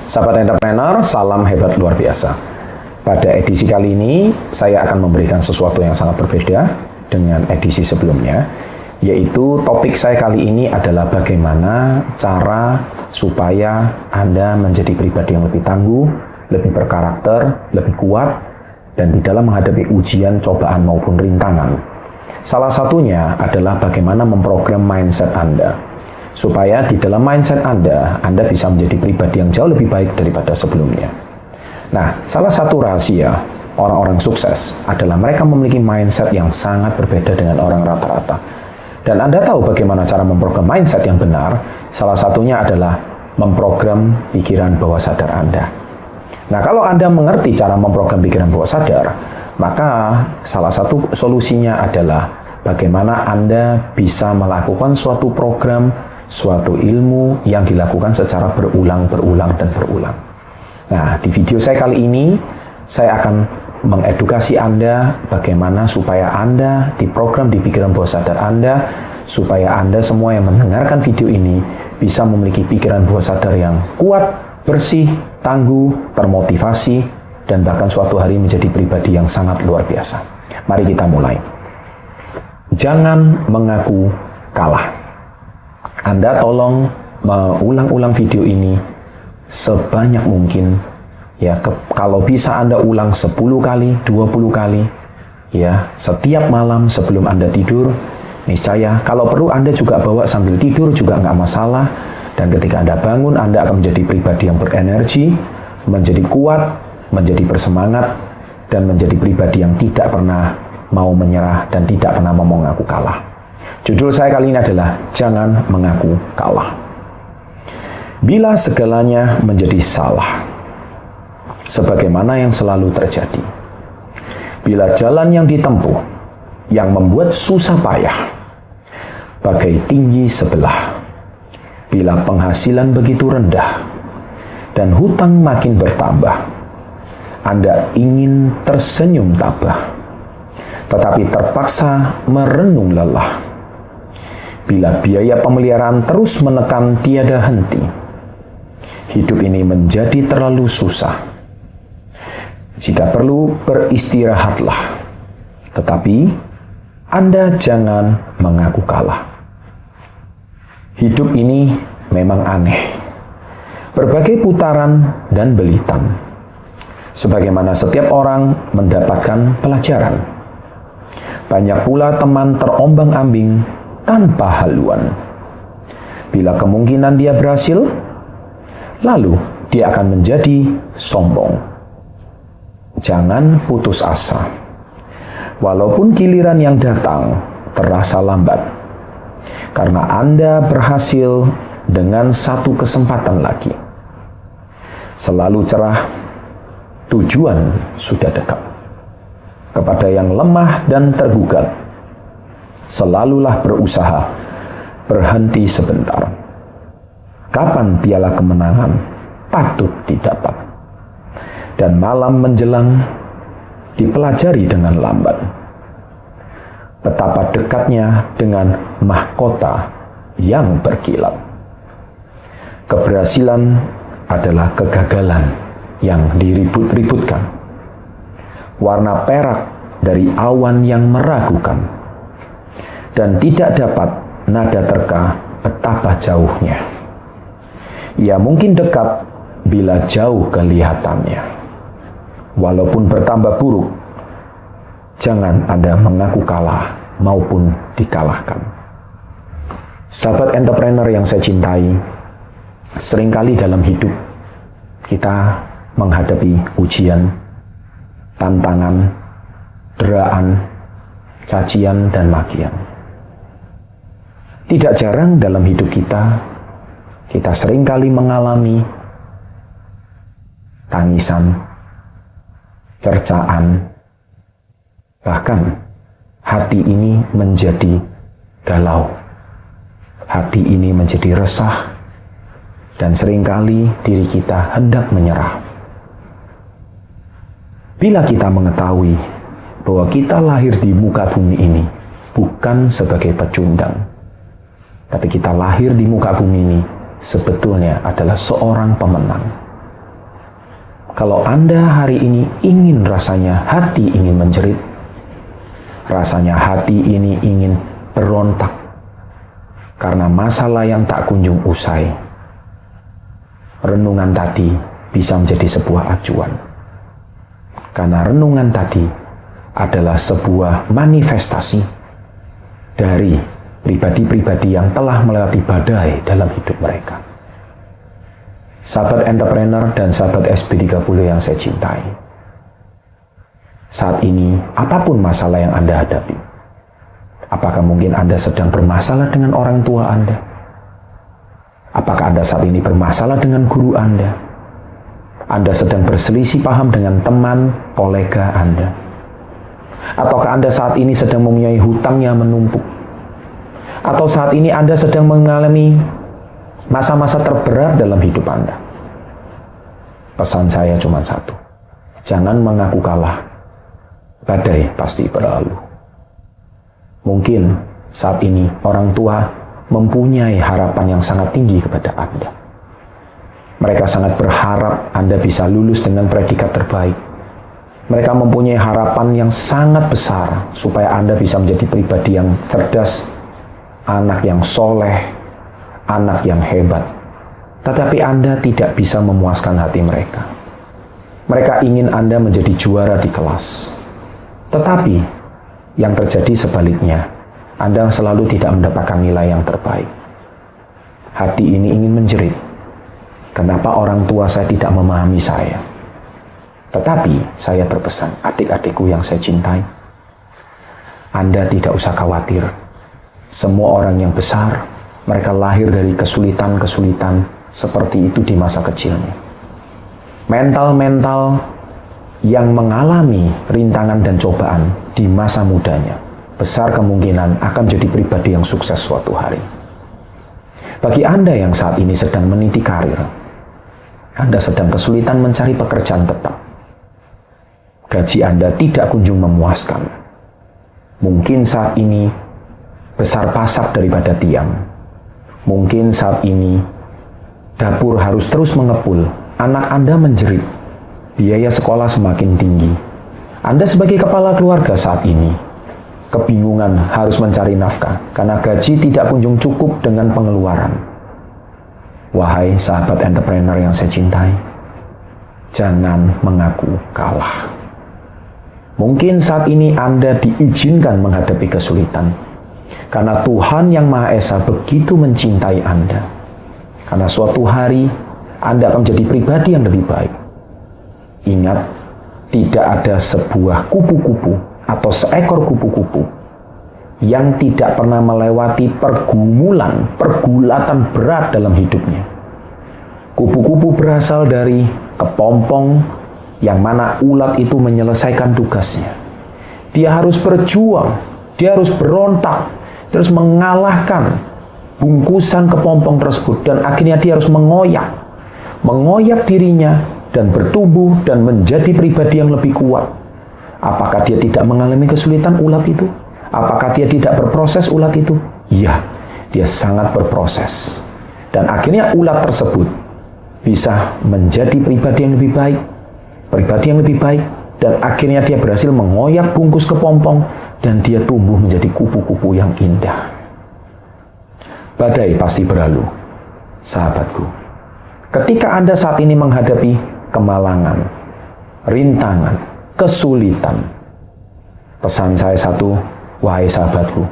Sahabat entrepreneur, salam hebat luar biasa. Pada edisi kali ini, saya akan memberikan sesuatu yang sangat berbeda dengan edisi sebelumnya, yaitu topik saya kali ini adalah bagaimana cara supaya Anda menjadi pribadi yang lebih tangguh, lebih berkarakter, lebih kuat, dan di dalam menghadapi ujian, cobaan maupun rintangan. Salah satunya adalah bagaimana memprogram mindset Anda, supaya di dalam mindset Anda bisa menjadi pribadi yang jauh lebih baik daripada sebelumnya. Nah, salah satu rahasia orang-orang sukses adalah mereka memiliki mindset yang sangat berbeda dengan orang rata-rata. Dan Anda tahu bagaimana cara memprogram mindset yang benar? Salah satunya adalah memprogram pikiran bawah sadar Anda. Nah, kalau Anda mengerti cara memprogram pikiran bawah sadar, maka salah satu solusinya adalah bagaimana Anda bisa melakukan suatu program, suatu ilmu yang dilakukan secara berulang. Nah, di video saya kali ini, saya akan mengedukasi Anda bagaimana supaya Anda diprogram di pikiran bawah sadar Anda, supaya Anda semua yang mendengarkan video ini bisa memiliki pikiran bawah sadar yang kuat, bersih, tangguh, termotivasi, dan bahkan suatu hari menjadi pribadi yang sangat luar biasa. Mari kita mulai. Jangan mengaku kalah. Anda tolong mengulang-ulang video ini sebanyak mungkin. Ya, kalau bisa Anda ulang 10 kali, 20 kali. Ya, setiap malam sebelum Anda tidur, niscaya kalau perlu Anda juga bawa sambil tidur juga nggak masalah. Dan ketika Anda bangun, Anda akan menjadi pribadi yang berenergi, menjadi kuat, menjadi bersemangat, dan menjadi pribadi yang tidak pernah mau menyerah dan tidak pernah mau mengaku kalah. Judul saya kali ini adalah Jangan Mengaku Kalah. Bila segalanya menjadi salah, sebagaimana yang selalu terjadi. Bila jalan yang ditempuh, yang membuat susah payah, bagai tinggi sebelah. Bila penghasilan begitu rendah, dan hutang makin bertambah, Anda ingin tersenyum tabah, tetapi terpaksa merenung lelah. Bila biaya pemeliharaan terus menekan tiada henti, hidup ini menjadi terlalu susah. Jika perlu, beristirahatlah. Tetapi, Anda jangan mengaku kalah. Hidup ini memang aneh. Berbagai putaran dan belitan. Sebagaimana setiap orang mendapatkan pelajaran. Banyak pula teman terombang-ambing tanpa haluan. Bila kemungkinan dia berhasil, lalu dia akan menjadi sombong. Jangan putus asa. Walaupun giliran yang datang terasa lambat, karena Anda berhasil dengan satu kesempatan lagi. Selalu cerah, tujuan sudah dekat. Kepada yang lemah dan tergugat, selalulah berusaha, berhenti sebentar. Kapan piala kemenangan patut didapat? Dan malam menjelang dipelajari dengan lambat. Betapa dekatnya dengan mahkota yang berkilat. Keberhasilan adalah kegagalan yang diribut-ributkan. Warna perak dari awan yang meragukan. Dan tidak dapat nada terka betapa jauhnya. Ia mungkin dekat bila jauh kelihatannya. Walaupun bertambah buruk, jangan Anda mengaku kalah maupun dikalahkan. Sahabat entrepreneur yang saya cintai, seringkali dalam hidup kita menghadapi ujian, tantangan, deraan, cacian, dan makian. Tidak jarang dalam hidup kita seringkali mengalami tangisan, cercaan, bahkan hati ini menjadi galau, hati ini menjadi resah, dan seringkali diri kita hendak menyerah. Bila kita mengetahui bahwa kita lahir di muka bumi ini bukan sebagai pecundang, tapi kita lahir di muka bumi ini sebetulnya adalah seorang pemenang. Kalau Anda hari ini ingin rasanya hati ingin menjerit, rasanya hati ini ingin berontak karena masalah yang tak kunjung usai, renungan tadi bisa menjadi sebuah acuan. Karena renungan tadi adalah sebuah manifestasi dari pribadi-pribadi yang telah melewati badai dalam hidup mereka. Sahabat entrepreneur dan sahabat SP30 yang saya cintai, saat ini apapun masalah yang Anda hadapi, apakah mungkin Anda sedang bermasalah dengan orang tua Anda? Apakah Anda saat ini bermasalah dengan guru Anda? Anda sedang berselisih paham dengan teman, kolega Anda? Ataukah Anda saat ini sedang mempunyai hutang yang menumpuk? Atau saat ini Anda sedang mengalami masa-masa terberat dalam hidup Anda? Pesan saya cuma satu. Jangan mengaku kalah. Badai pasti berlalu. Mungkin saat ini orang tua mempunyai harapan yang sangat tinggi kepada Anda. Mereka sangat berharap Anda bisa lulus dengan predikat terbaik. Mereka mempunyai harapan yang sangat besar supaya Anda bisa menjadi pribadi yang cerdas, anak yang soleh, anak yang hebat. Tetapi Anda tidak bisa memuaskan hati mereka. Mereka ingin Anda menjadi juara di kelas. Tetapi yang terjadi sebaliknya, Anda selalu tidak mendapatkan nilai yang terbaik. Hati ini ingin menjerit. Kenapa orang tua saya tidak memahami saya? Tetapi saya berpesan, adik-adikku yang saya cintai, Anda tidak usah khawatir. Semua orang yang besar, mereka lahir dari kesulitan-kesulitan seperti itu di masa kecilnya. Mental-mental yang mengalami rintangan dan cobaan di masa mudanya, besar kemungkinan akan menjadi pribadi yang sukses suatu hari. Bagi Anda yang saat ini sedang meniti karir, Anda sedang kesulitan mencari pekerjaan tetap. Gaji Anda tidak kunjung memuaskan. Mungkin saat ini besar pasak daripada tiang. Mungkin saat ini dapur harus terus mengepul. Anak Anda menjerit. Biaya sekolah semakin tinggi. Anda sebagai kepala keluarga saat ini kebingungan harus mencari nafkah karena gaji tidak kunjung cukup dengan pengeluaran. Wahai sahabat entrepreneur yang saya cintai, jangan mengaku kalah. Mungkin saat ini Anda diizinkan menghadapi kesulitan karena Tuhan Yang Maha Esa begitu mencintai Anda. Karena suatu hari Anda akan menjadi pribadi yang lebih baik. Ingat, tidak ada sebuah kupu-kupu atau seekor kupu-kupu yang tidak pernah melewati pergulatan berat dalam hidupnya. Kupu-kupu berasal dari kepompong yang mana ulat itu menyelesaikan tugasnya. Dia harus berjuang, dia harus berontak, terus mengalahkan bungkusan kepompong tersebut, dan akhirnya dia harus mengoyak dirinya dan bertumbuh dan menjadi pribadi yang lebih kuat. Apakah dia tidak mengalami kesulitan ulat itu? Apakah dia tidak berproses ulat itu? Iya, dia sangat berproses. Dan akhirnya ulat tersebut bisa menjadi pribadi yang lebih baik, dan akhirnya dia berhasil mengoyak bungkus kepompong dan dia tumbuh menjadi kupu-kupu yang indah. Badai pasti berlalu, sahabatku. Ketika Anda saat ini menghadapi kemalangan, rintangan, kesulitan, pesan saya satu, wahai sahabatku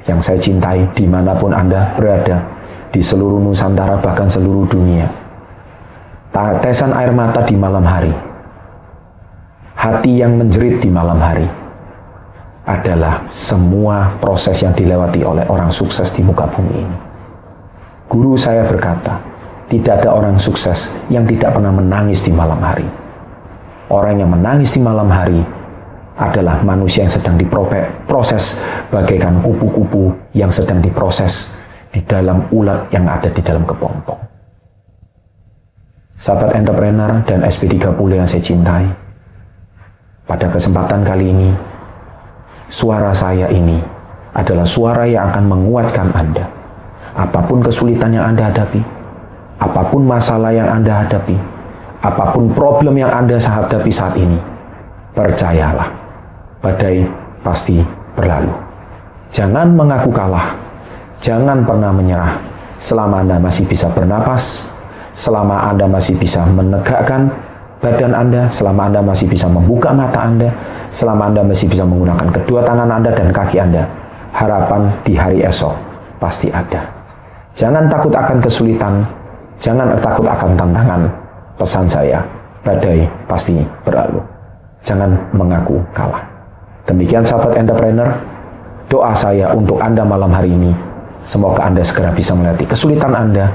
yang saya cintai dimanapun Anda berada, di seluruh Nusantara bahkan seluruh dunia, tetesan air mata di malam hari, hati yang menjerit di malam hari, adalah semua proses yang dilewati oleh orang sukses di muka bumi ini. Guru saya berkata, tidak ada orang sukses yang tidak pernah menangis di malam hari. Orang yang menangis di malam hari adalah manusia yang sedang diproses bagaikan kupu-kupu yang sedang diproses di dalam ulat yang ada di dalam kepompong. Sahabat entrepreneur dan SP30 yang saya cintai, pada kesempatan kali ini, suara saya ini adalah suara yang akan menguatkan Anda. Apapun kesulitan yang Anda hadapi, apapun masalah yang Anda hadapi, Apapun problem yang Anda hadapi saat ini, percayalah, badai pasti berlalu. Jangan mengaku kalah, jangan pernah menyerah. Selama Anda masih bisa bernapas, selama Anda masih bisa menegakkan badan Anda, selama Anda masih bisa membuka mata Anda, selama Anda masih bisa menggunakan kedua tangan Anda dan kaki Anda, harapan di hari esok pasti ada. Jangan takut akan kesulitan, jangan takut akan tantangan. Pesan saya, badai pasti berlalu. Jangan mengaku kalah. Demikian sahabat entrepreneur, doa saya untuk Anda malam hari ini, semoga Anda segera bisa melewati kesulitan Anda,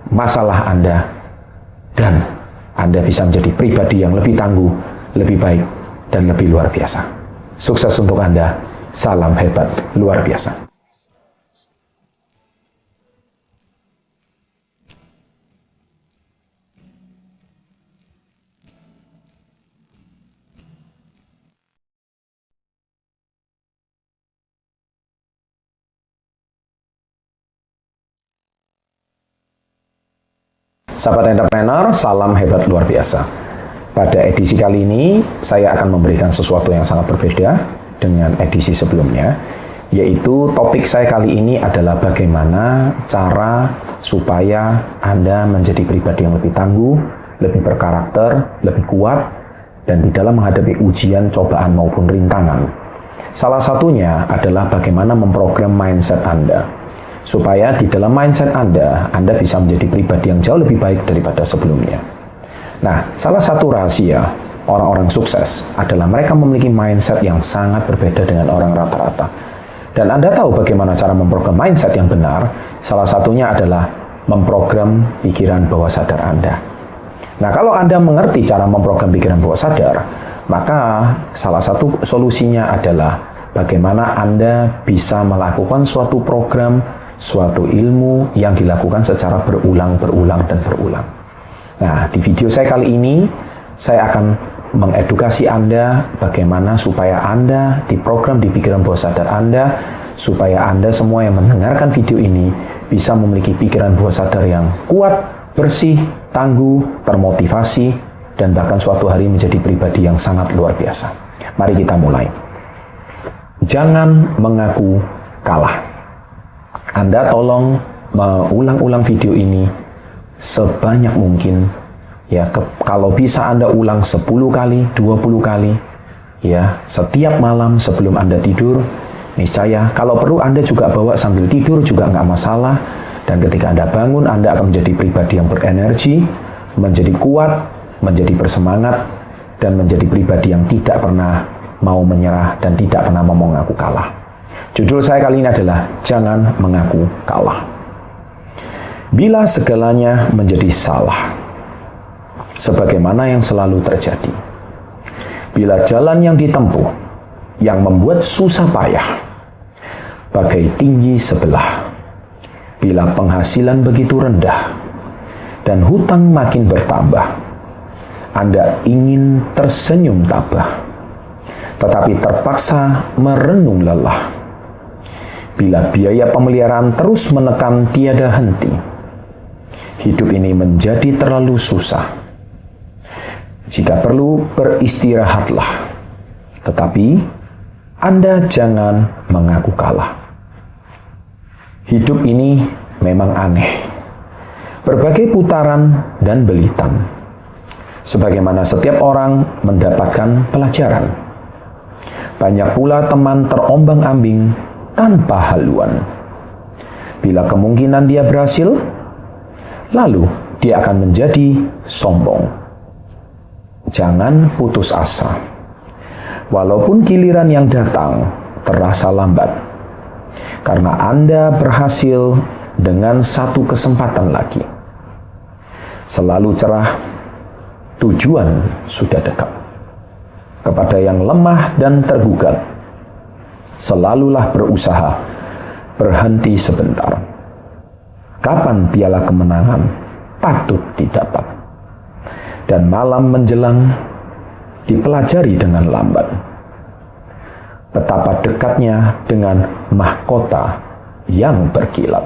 masalah Anda, dan Anda bisa menjadi pribadi yang lebih tangguh, lebih baik, dan lebih luar biasa. Sukses untuk Anda, salam hebat luar biasa. Sahabat entrepreneur, salam hebat luar biasa. Pada edisi kali ini, saya akan memberikan sesuatu yang sangat berbeda dengan edisi sebelumnya, yaitu topik saya kali ini adalah bagaimana cara supaya Anda menjadi pribadi yang lebih tangguh, lebih berkarakter, lebih kuat, dan di dalam menghadapi ujian, cobaan maupun rintangan. Salah satunya adalah bagaimana memprogram mindset Anda, supaya di dalam mindset Anda bisa menjadi pribadi yang jauh lebih baik daripada sebelumnya. Nah, salah satu rahasia orang-orang sukses adalah mereka memiliki mindset yang sangat berbeda dengan orang rata-rata. Dan Anda tahu bagaimana cara memprogram mindset yang benar? Salah satunya adalah memprogram pikiran bawah sadar Anda. Nah, kalau Anda mengerti cara memprogram pikiran bawah sadar, maka salah satu solusinya adalah bagaimana Anda bisa melakukan suatu program, suatu ilmu yang dilakukan secara berulang. Nah, di video saya kali ini, saya akan mengedukasi Anda bagaimana supaya Anda diprogram di pikiran bawah sadar Anda, supaya Anda semua yang mendengarkan video ini bisa memiliki pikiran bawah sadar yang kuat, bersih, tangguh, termotivasi, dan bahkan suatu hari menjadi pribadi yang sangat luar biasa. Mari kita mulai. Jangan mengaku kalah. Anda tolong mengulang-ulang video ini sebanyak mungkin. Ya, kalau bisa Anda ulang 10 kali, 20 kali. Ya, setiap malam sebelum Anda tidur. Niscaya, kalau perlu Anda juga bawa sambil tidur juga nggak masalah. Dan ketika Anda bangun, Anda akan menjadi pribadi yang berenergi, menjadi kuat, menjadi bersemangat, dan menjadi pribadi yang tidak pernah mau menyerah dan tidak pernah mau mengaku kalah. Judul saya kali ini adalah Jangan Mengaku Kalah. Bila segalanya menjadi salah, sebagaimana yang selalu terjadi. Bila jalan yang ditempuh, yang membuat susah payah, bagai tinggi sebelah. Bila penghasilan begitu rendah, dan hutang makin bertambah, Anda ingin tersenyum tabah, tetapi terpaksa merenung lelah. Bila biaya pemeliharaan terus menekan tiada henti, hidup ini menjadi terlalu susah. Jika perlu, beristirahatlah. Tetapi, Anda jangan mengaku kalah. Hidup ini memang aneh. Berbagai putaran dan belitan. Sebagaimana setiap orang mendapatkan pelajaran. Banyak pula teman terombang-ambing tanpa haluan. Bila kemungkinan dia berhasil, lalu dia akan menjadi sombong. Jangan putus asa. Walaupun giliran yang datang terasa lambat, karena Anda berhasil dengan satu kesempatan lagi. Selalu cerah, tujuan sudah dekat. Kepada yang lemah dan tergugat, selalulah berusaha, berhenti sebentar. Kapan piala kemenangan patut didapat? Dan malam menjelang dipelajari dengan lambat. Betapa dekatnya dengan mahkota yang berkilat.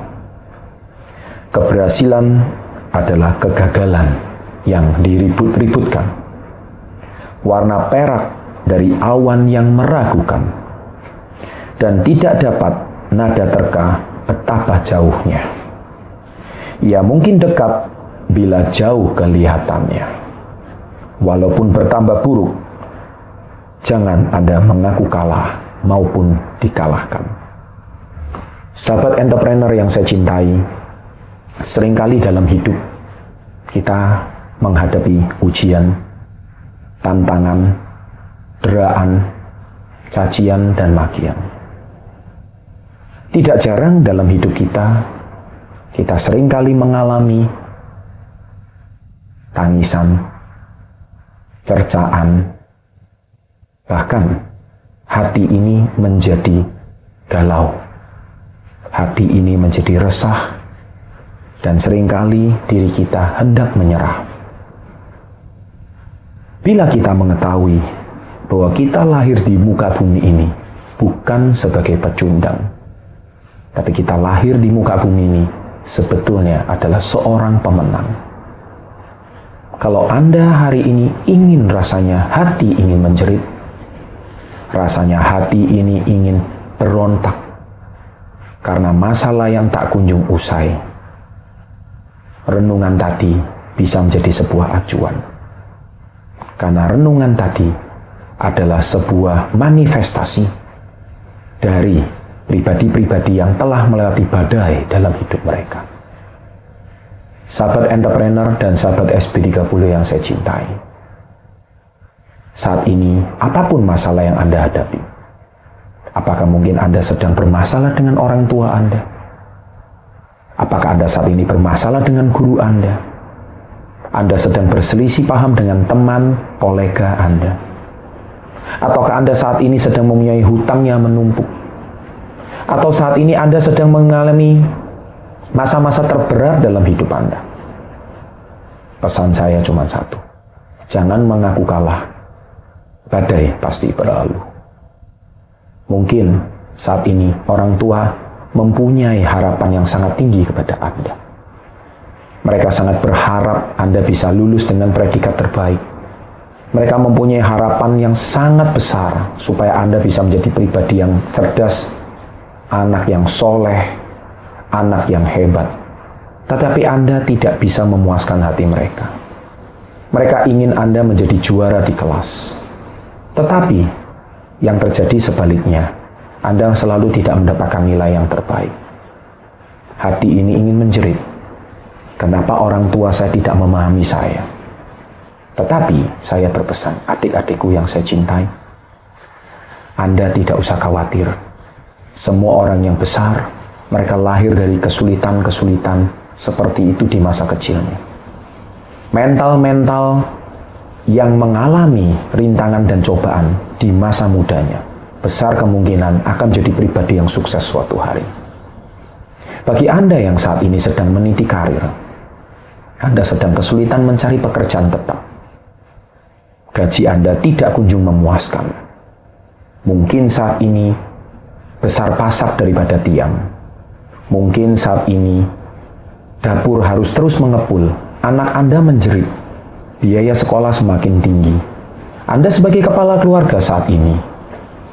Keberhasilan adalah kegagalan yang diribut-ributkan, warna perak dari awan yang meragukan, dan tidak dapat nada terka betapa jauhnya. Ia mungkin dekat bila jauh kelihatannya. Walaupun bertambah buruk, jangan Anda mengaku kalah maupun dikalahkan. Sahabat entrepreneur yang saya cintai, seringkali dalam hidup kita menghadapi ujian, tantangan, deraan, cacian, dan makian. Tidak jarang dalam hidup kita seringkali mengalami tangisan, cercaan, bahkan hati ini menjadi galau, hati ini menjadi resah, dan seringkali diri kita hendak menyerah. Bila kita mengetahui bahwa kita lahir di muka bumi ini bukan sebagai pecundang, tapi kita lahir di muka bumi ini sebetulnya adalah seorang pemenang. Kalau Anda hari ini ingin rasanya hati ingin menjerit, rasanya hati ini ingin berontak karena masalah yang tak kunjung usai, renungan tadi bisa menjadi sebuah acuan. Karena renungan tadi adalah sebuah manifestasi dari pribadi-pribadi yang telah melewati badai dalam hidup mereka. Sahabat entrepreneur dan sahabat SB30 yang saya cintai, saat ini apapun masalah yang Anda hadapi, apakah mungkin Anda sedang bermasalah dengan orang tua Anda? Apakah Anda saat ini bermasalah dengan guru Anda? Anda sedang berselisih paham dengan teman, kolega Anda? Ataukah Anda saat ini sedang mempunyai hutang yang menumpuk? Atau saat ini Anda sedang mengalami masa-masa terberat dalam hidup Anda? Pesan saya cuma satu, jangan mengaku kalah. Badai pasti berlalu. Mungkin saat ini orang tua mempunyai harapan yang sangat tinggi kepada Anda. Mereka sangat berharap Anda bisa lulus dengan predikat terbaik. Mereka mempunyai harapan yang sangat besar supaya Anda bisa menjadi pribadi yang cerdas, anak yang soleh, anak yang hebat. Tetapi Anda tidak bisa memuaskan hati mereka. Mereka ingin Anda menjadi juara di kelas. Tetapi yang terjadi sebaliknya, Anda selalu tidak mendapatkan nilai yang terbaik. Hati ini ingin menjerit. Kenapa orang tua saya tidak memahami saya? Tetapi saya berpesan, adik-adikku yang saya cintai, Anda tidak usah khawatir. Semua orang yang besar, mereka lahir dari kesulitan-kesulitan seperti itu di masa kecilnya. Mental-mental yang mengalami rintangan dan cobaan di masa mudanya, besar kemungkinan akan menjadi pribadi yang sukses suatu hari. Bagi Anda yang saat ini sedang meniti karir, Anda sedang kesulitan mencari pekerjaan tetap. Gaji Anda tidak kunjung memuaskan. Mungkin saat ini besar pasak daripada tiang. Mungkin saat ini dapur harus terus mengepul. Anak Anda menjerit. Biaya sekolah semakin tinggi. Anda sebagai kepala keluarga saat ini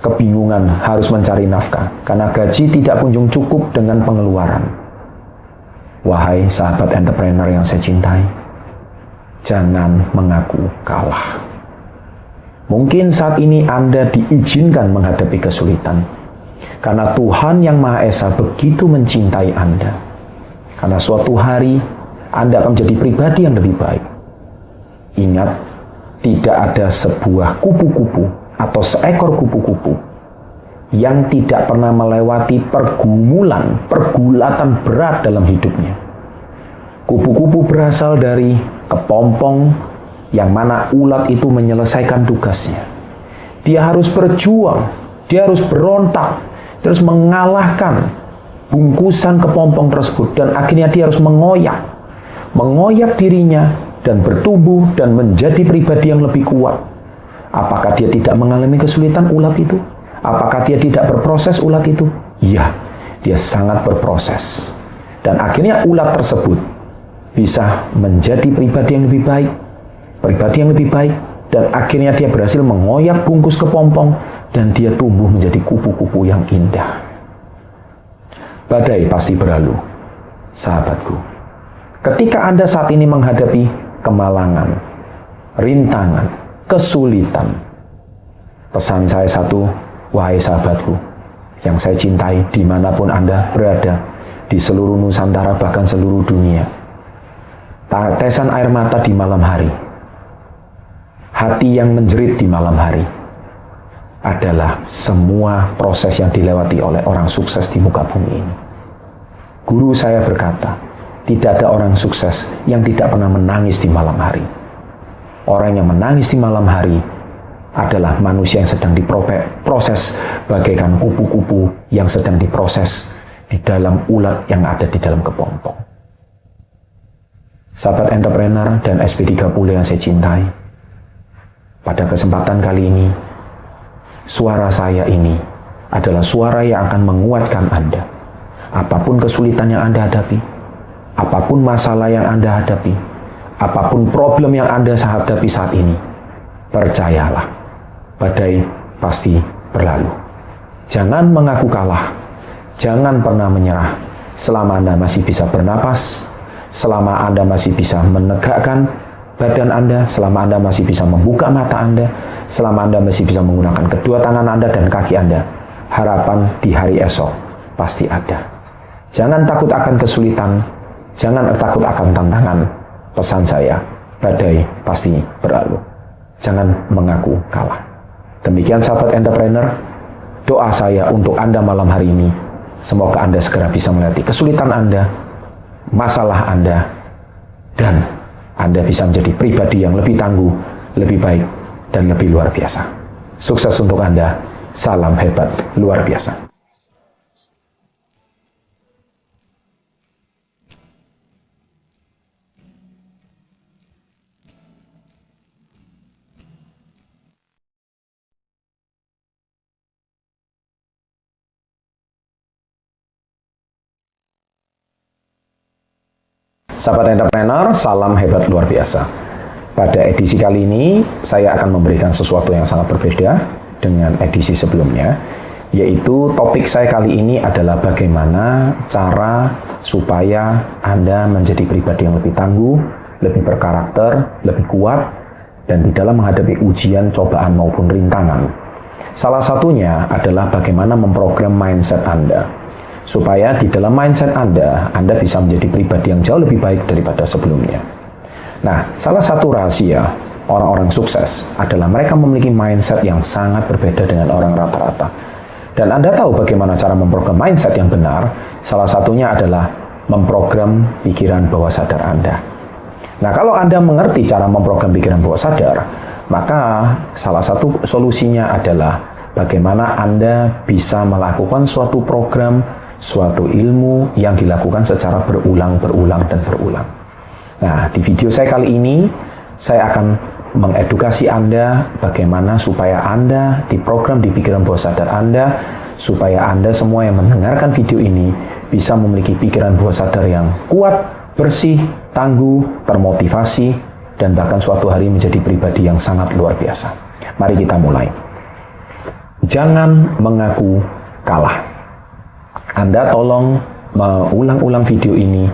kebingungan harus mencari nafkah karena gaji tidak kunjung cukup dengan pengeluaran. Wahai sahabat entrepreneur yang saya cintai, jangan mengaku kalah. Mungkin saat ini Anda diizinkan menghadapi kesulitan karena Tuhan Yang Maha Esa begitu mencintai Anda. Karena suatu hari Anda akan menjadi pribadi yang lebih baik. Ingat, tidak ada sebuah kupu-kupu atau seekor kupu-kupu yang tidak pernah melewati pergulatan berat dalam hidupnya. Kupu-kupu berasal dari kepompong yang mana ulat itu menyelesaikan tugasnya. Dia harus berjuang, dia harus berontak, terus mengalahkan bungkusan kepompong tersebut, dan akhirnya dia harus mengoyak dirinya dan bertumbuh dan menjadi pribadi yang lebih kuat. Apakah dia tidak mengalami kesulitan ulat itu? Apakah dia tidak berproses ulat itu? Iya, dia sangat berproses. Dan akhirnya ulat tersebut bisa menjadi pribadi yang lebih baik, dan akhirnya dia berhasil mengoyak bungkus kepompong dan dia tumbuh menjadi kupu-kupu yang indah. Badai pasti berlalu, sahabatku. Ketika Anda saat ini menghadapi kemalangan, rintangan, kesulitan, pesan saya satu, wahai sahabatku, yang saya cintai dimanapun Anda berada, di seluruh Nusantara bahkan seluruh dunia. Tetesan air mata di malam hari, hati yang menjerit di malam hari, adalah semua proses yang dilewati oleh orang sukses di muka bumi ini. Guru saya berkata, tidak ada orang sukses yang tidak pernah menangis di malam hari. Orang yang menangis di malam hari adalah manusia yang sedang diproses bagaikan kupu-kupu yang sedang diproses di dalam ulat yang ada di dalam kepompong. Sahabat entrepreneur dan SP30 yang saya cintai, pada kesempatan kali ini, suara saya ini adalah suara yang akan menguatkan Anda. Apapun kesulitan yang Anda hadapi, apapun masalah yang Anda hadapi, apapun problem yang Anda hadapi saat ini, percayalah, badai pasti berlalu. Jangan mengaku kalah, jangan pernah menyerah. Selama Anda masih bisa bernapas, selama Anda masih bisa menegakkan badan Anda, selama Anda masih bisa membuka mata Anda, selama Anda masih bisa menggunakan kedua tangan Anda dan kaki Anda, harapan di hari esok pasti ada. Jangan takut akan kesulitan, jangan takut akan tantangan. Pesan saya, badai pasti berlalu. Jangan mengaku kalah. Demikian sahabat entrepreneur, doa saya untuk Anda malam hari ini, semoga Anda segera bisa melewati kesulitan Anda, masalah Anda, dan Anda bisa menjadi pribadi yang lebih tangguh, lebih baik, dan lebih luar biasa. Sukses untuk Anda. Salam hebat luar biasa. Sahabat entrepreneur, salam hebat luar biasa. Pada edisi kali ini, saya akan memberikan sesuatu yang sangat berbeda dengan edisi sebelumnya, yaitu topik saya kali ini adalah bagaimana cara supaya Anda menjadi pribadi yang lebih tangguh, lebih berkarakter, lebih kuat, dan di dalam menghadapi ujian, cobaan maupun rintangan. Salah satunya adalah bagaimana memprogram mindset Anda, supaya di dalam mindset Anda bisa menjadi pribadi yang jauh lebih baik daripada sebelumnya. Nah, salah satu rahasia orang-orang sukses adalah mereka memiliki mindset yang sangat berbeda dengan orang rata-rata. Dan Anda tahu bagaimana cara memprogram mindset yang benar? Salah satunya adalah memprogram pikiran bawah sadar Anda. Nah, kalau Anda mengerti cara memprogram pikiran bawah sadar, maka salah satu solusinya adalah bagaimana Anda bisa melakukan suatu program, suatu ilmu yang dilakukan secara berulang. Nah, di video saya kali ini, saya akan mengedukasi Anda bagaimana supaya Anda diprogram di pikiran bawah sadar Anda, supaya Anda semua yang mendengarkan video ini bisa memiliki pikiran bawah sadar yang kuat, bersih, tangguh, termotivasi, dan bahkan suatu hari menjadi pribadi yang sangat luar biasa. Mari kita mulai. Jangan mengaku kalah. Anda tolong mengulang-ulang video ini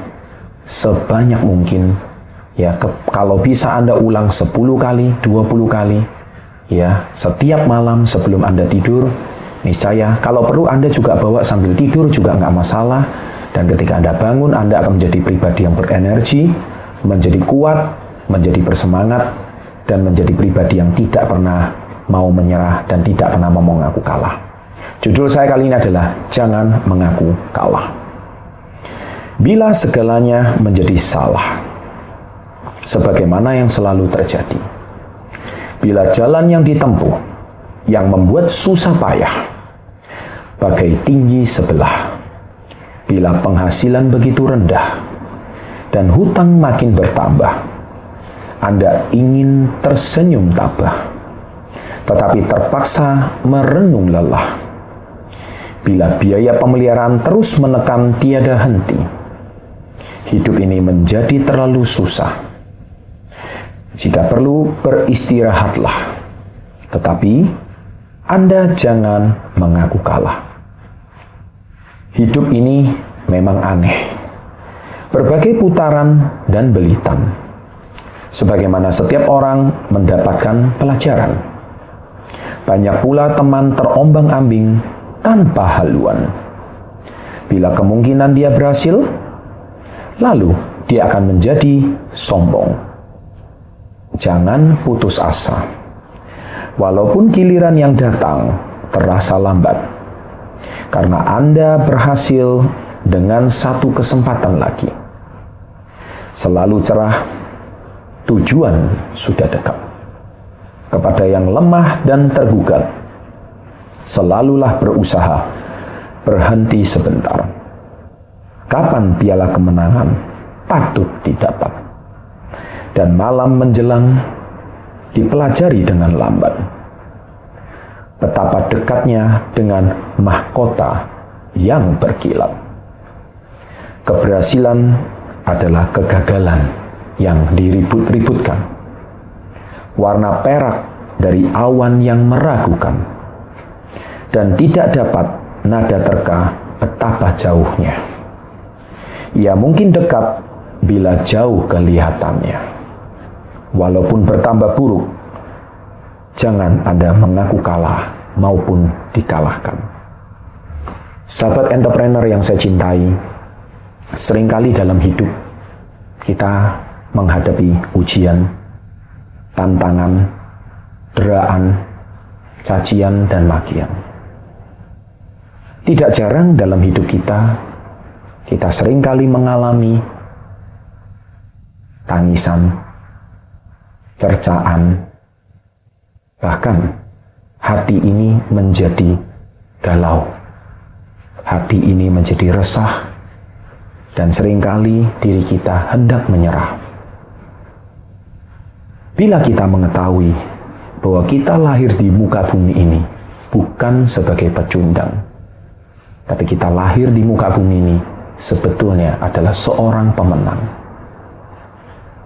sebanyak mungkin. Ya, kalau bisa Anda ulang 10 kali, 20 kali. Ya, setiap malam sebelum Anda tidur. Niscaya, kalau perlu Anda juga bawa sambil tidur juga nggak masalah. Dan ketika Anda bangun, Anda akan menjadi pribadi yang berenergi, menjadi kuat, menjadi bersemangat, dan menjadi pribadi yang tidak pernah mau menyerah dan tidak pernah mau mengaku kalah. Judul saya kali ini adalah Jangan Mengaku Kalah. Bila segalanya menjadi salah, sebagaimana yang selalu terjadi. Bila jalan yang ditempuh, yang membuat susah payah, bagai tinggi sebelah. Bila penghasilan begitu rendah, dan hutang makin bertambah, Anda ingin tersenyum tabah, tetapi terpaksa merenung lelah. Bila biaya pemeliharaan terus menekan tiada henti, hidup ini menjadi terlalu susah. Jika perlu, beristirahatlah. Tetapi Anda jangan mengaku kalah. Hidup ini memang aneh. Berbagai putaran dan belitan. Sebagaimana setiap orang mendapatkan pelajaran. Banyak pula teman terombang-ambing tanpa haluan. Bila kemungkinan dia berhasil, lalu dia akan menjadi sombong. Jangan putus asa. Walaupun giliran yang datang terasa lambat, karena Anda berhasil dengan satu kesempatan lagi. Selalu cerah, tujuan sudah dekat. Kepada yang lemah dan tergugat, selalulah berusaha, berhenti sebentar. Kapan piala kemenangan patut didapat? Dan malam menjelang dipelajari dengan lambat. Betapa dekatnya dengan mahkota yang berkilat. Keberhasilan adalah kegagalan yang diribut-ributkan. Warna perak dari awan yang meragukan. Dan tidak dapat nada terka betapa jauhnya. Ia mungkin dekat bila jauh kelihatannya. Walaupun bertambah buruk, jangan Anda mengaku kalah maupun dikalahkan. Sahabat entrepreneur yang saya cintai, seringkali dalam hidup kita menghadapi ujian, tantangan, deraan, cacian, dan makian. Tidak jarang dalam hidup kita seringkali mengalami tangisan, cercaan, bahkan hati ini menjadi galau, hati ini menjadi resah, dan seringkali diri kita hendak menyerah. Bila kita mengetahui bahwa kita lahir di muka bumi ini bukan sebagai pecundang, tapi kita lahir di muka bumi ini sebetulnya adalah seorang pemenang.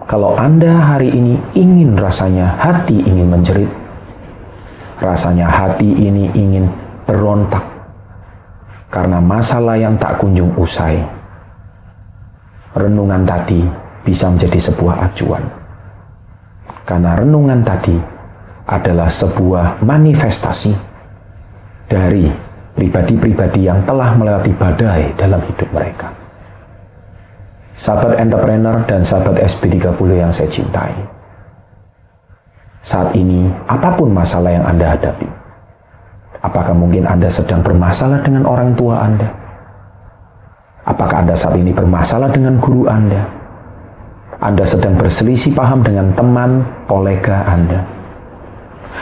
Kalau Anda hari ini ingin rasanya hati ingin menjerit, rasanya hati ini ingin berontak karena masalah yang tak kunjung usai, renungan tadi bisa menjadi sebuah acuan. Karena renungan tadi adalah sebuah manifestasi dari pribadi-pribadi yang telah melewati badai dalam hidup mereka. Sahabat entrepreneur dan sahabat SP30 yang saya cintai, saat ini apapun masalah yang Anda hadapi, apakah mungkin Anda sedang bermasalah dengan orang tua Anda? Apakah Anda saat ini bermasalah dengan guru Anda? Anda sedang berselisih paham dengan teman, kolega Anda?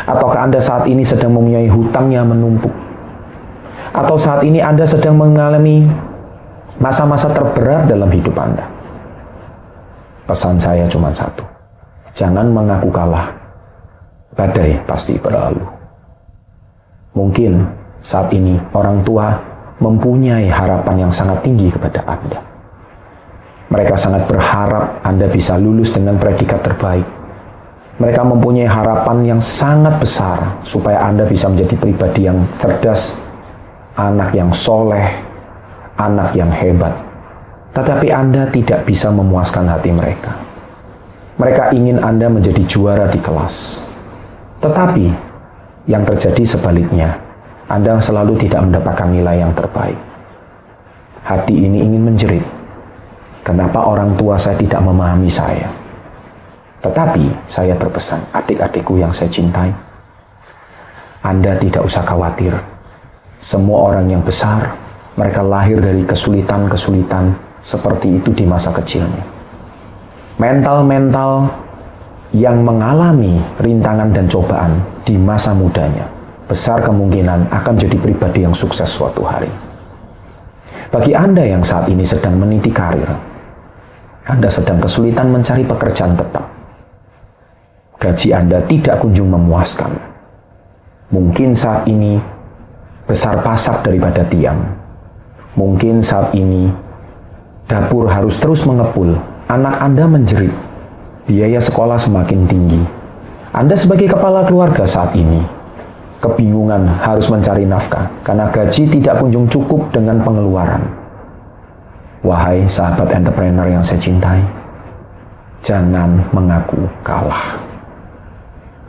Ataukah Anda saat ini sedang mempunyai hutang yang menumpuk? Atau saat ini Anda sedang mengalami masa-masa terberat dalam hidup Anda? Pesan saya cuma satu. Jangan mengaku kalah. Badai pasti berlalu. Mungkin saat ini orang tua mempunyai harapan yang sangat tinggi kepada Anda. Mereka sangat berharap Anda bisa lulus dengan predikat terbaik. Mereka mempunyai harapan yang sangat besar supaya Anda bisa menjadi pribadi yang cerdas, anak yang soleh, anak yang hebat. Tetapi Anda tidak bisa memuaskan hati mereka. Mereka ingin Anda menjadi juara di kelas. Tetapi yang terjadi sebaliknya, Anda selalu tidak mendapatkan nilai yang terbaik. Hati ini ingin menjerit. Kenapa orang tua saya tidak memahami saya? Tetapi saya berpesan, adik-adikku yang saya cintai, Anda tidak usah khawatir. Semua orang yang besar, mereka lahir dari kesulitan-kesulitan seperti itu di masa kecilnya. Mental-mental yang mengalami rintangan dan cobaan di masa mudanya, besar kemungkinan akan menjadi pribadi yang sukses suatu hari. Bagi Anda yang saat ini sedang meniti karir, Anda sedang kesulitan mencari pekerjaan tetap. Gaji Anda tidak kunjung memuaskan. Mungkin saat ini besar pasak daripada tiang. Mungkin saat ini Dapur harus terus mengepul, anak Anda menjerit, biaya sekolah semakin tinggi. Anda sebagai kepala keluarga saat ini, kebingungan harus mencari nafkah karena gaji tidak kunjung cukup dengan pengeluaran. Wahai sahabat entrepreneur yang saya cintai, jangan mengaku kalah.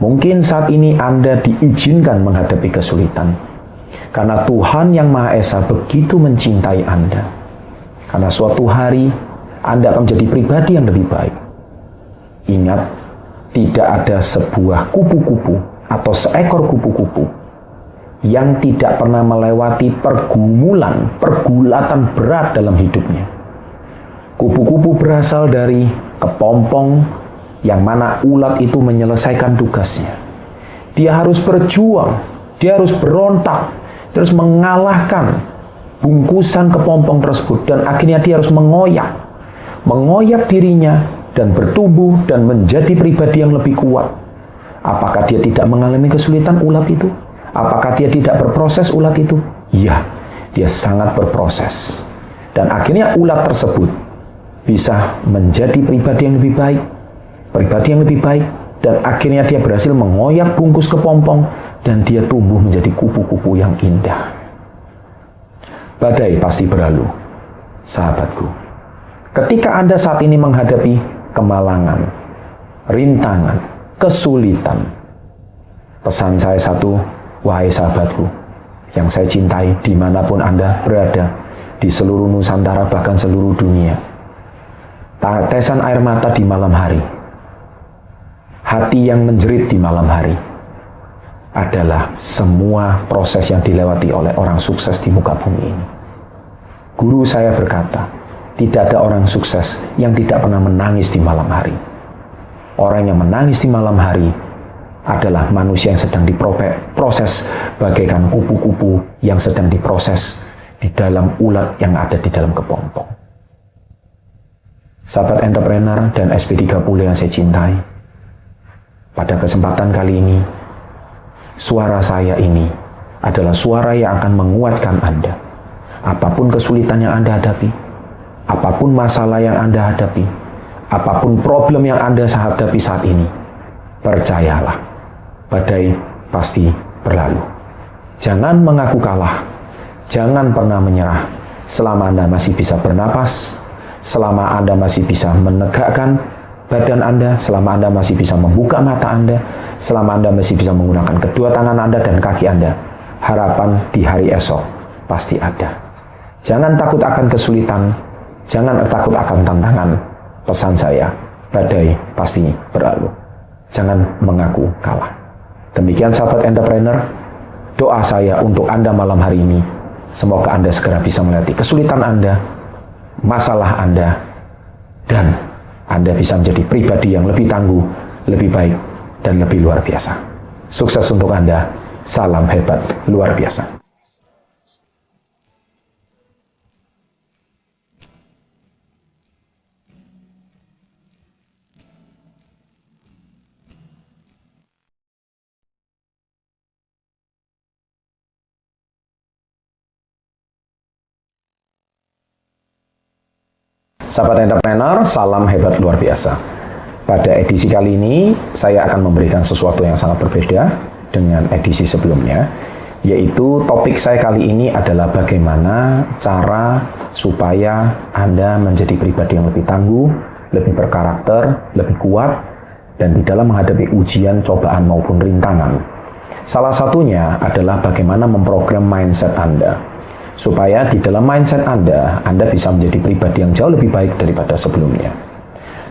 Mungkin saat ini Anda diizinkan menghadapi kesulitan, karena Tuhan Yang Maha Esa begitu mencintai Anda. Karena suatu hari Anda akan menjadi pribadi yang lebih baik. Ingat, tidak ada sebuah kupu-kupu atau seekor kupu-kupu yang tidak pernah melewati pergulatan berat dalam hidupnya. Kupu-kupu berasal dari kepompong yang mana ulat itu menyelesaikan tugasnya. Dia harus berjuang, dia harus berontak, terus mengalahkan bungkusan kepompong tersebut, dan akhirnya dia harus mengoyak dirinya dan bertumbuh dan menjadi pribadi yang lebih kuat. Apakah dia tidak mengalami kesulitan ulat itu? Apakah dia tidak berproses ulat itu? Iya, dia sangat berproses. Dan akhirnya ulat tersebut bisa menjadi pribadi yang lebih baik, dan akhirnya dia berhasil mengoyak bungkus kepompong, dan dia tumbuh menjadi kupu-kupu yang indah. Badai pasti berlalu, sahabatku. Ketika Anda saat ini menghadapi kemalangan, rintangan, kesulitan, pesan saya satu, wahai sahabatku yang saya cintai, dimanapun Anda berada, di seluruh Nusantara, bahkan seluruh dunia, tetesan air mata di malam hari, hati yang menjerit di malam hari, adalah semua proses yang dilewati oleh orang sukses di muka bumi ini. Guru saya berkata, tidak ada orang sukses yang tidak pernah menangis di malam hari. Orang yang menangis di malam hari adalah manusia yang sedang diproses bagaikan kupu-kupu yang sedang diproses di dalam ulat yang ada di dalam kepompong. Sahabat entrepreneur dan SP30 yang saya cintai, pada kesempatan kali ini, suara saya ini adalah suara yang akan menguatkan Anda. Apapun kesulitan yang Anda hadapi, apapun masalah yang Anda hadapi, apapun problem yang Anda hadapi saat ini, percayalah, badai pasti berlalu. Jangan mengaku kalah, jangan pernah menyerah. Selama Anda masih bisa bernapas, selama Anda masih bisa menegakkan badan Anda, selama Anda masih bisa membuka mata Anda, selama Anda masih bisa menggunakan kedua tangan Anda dan kaki Anda, harapan di hari esok pasti ada. Jangan takut akan kesulitan, jangan takut akan tantangan. Pesan saya, badai pasti berlalu. Jangan mengaku kalah. Demikian sahabat entrepreneur, doa saya untuk Anda malam hari ini, semoga Anda segera bisa melewati kesulitan Anda, masalah Anda, dan Anda bisa menjadi pribadi yang lebih tangguh, lebih baik, dan lebih luar biasa. Sukses untuk Anda. Salam hebat luar biasa. Sahabat entrepreneur, salam hebat luar biasa. Pada edisi kali ini, saya akan memberikan sesuatu yang sangat berbeda dengan edisi sebelumnya, yaitu topik saya kali ini adalah bagaimana cara supaya Anda menjadi pribadi yang lebih tangguh, lebih berkarakter, lebih kuat, dan di dalam menghadapi ujian, cobaan maupun rintangan. Salah satunya adalah bagaimana memprogram mindset Anda, supaya di dalam mindset Anda bisa menjadi pribadi yang jauh lebih baik daripada sebelumnya.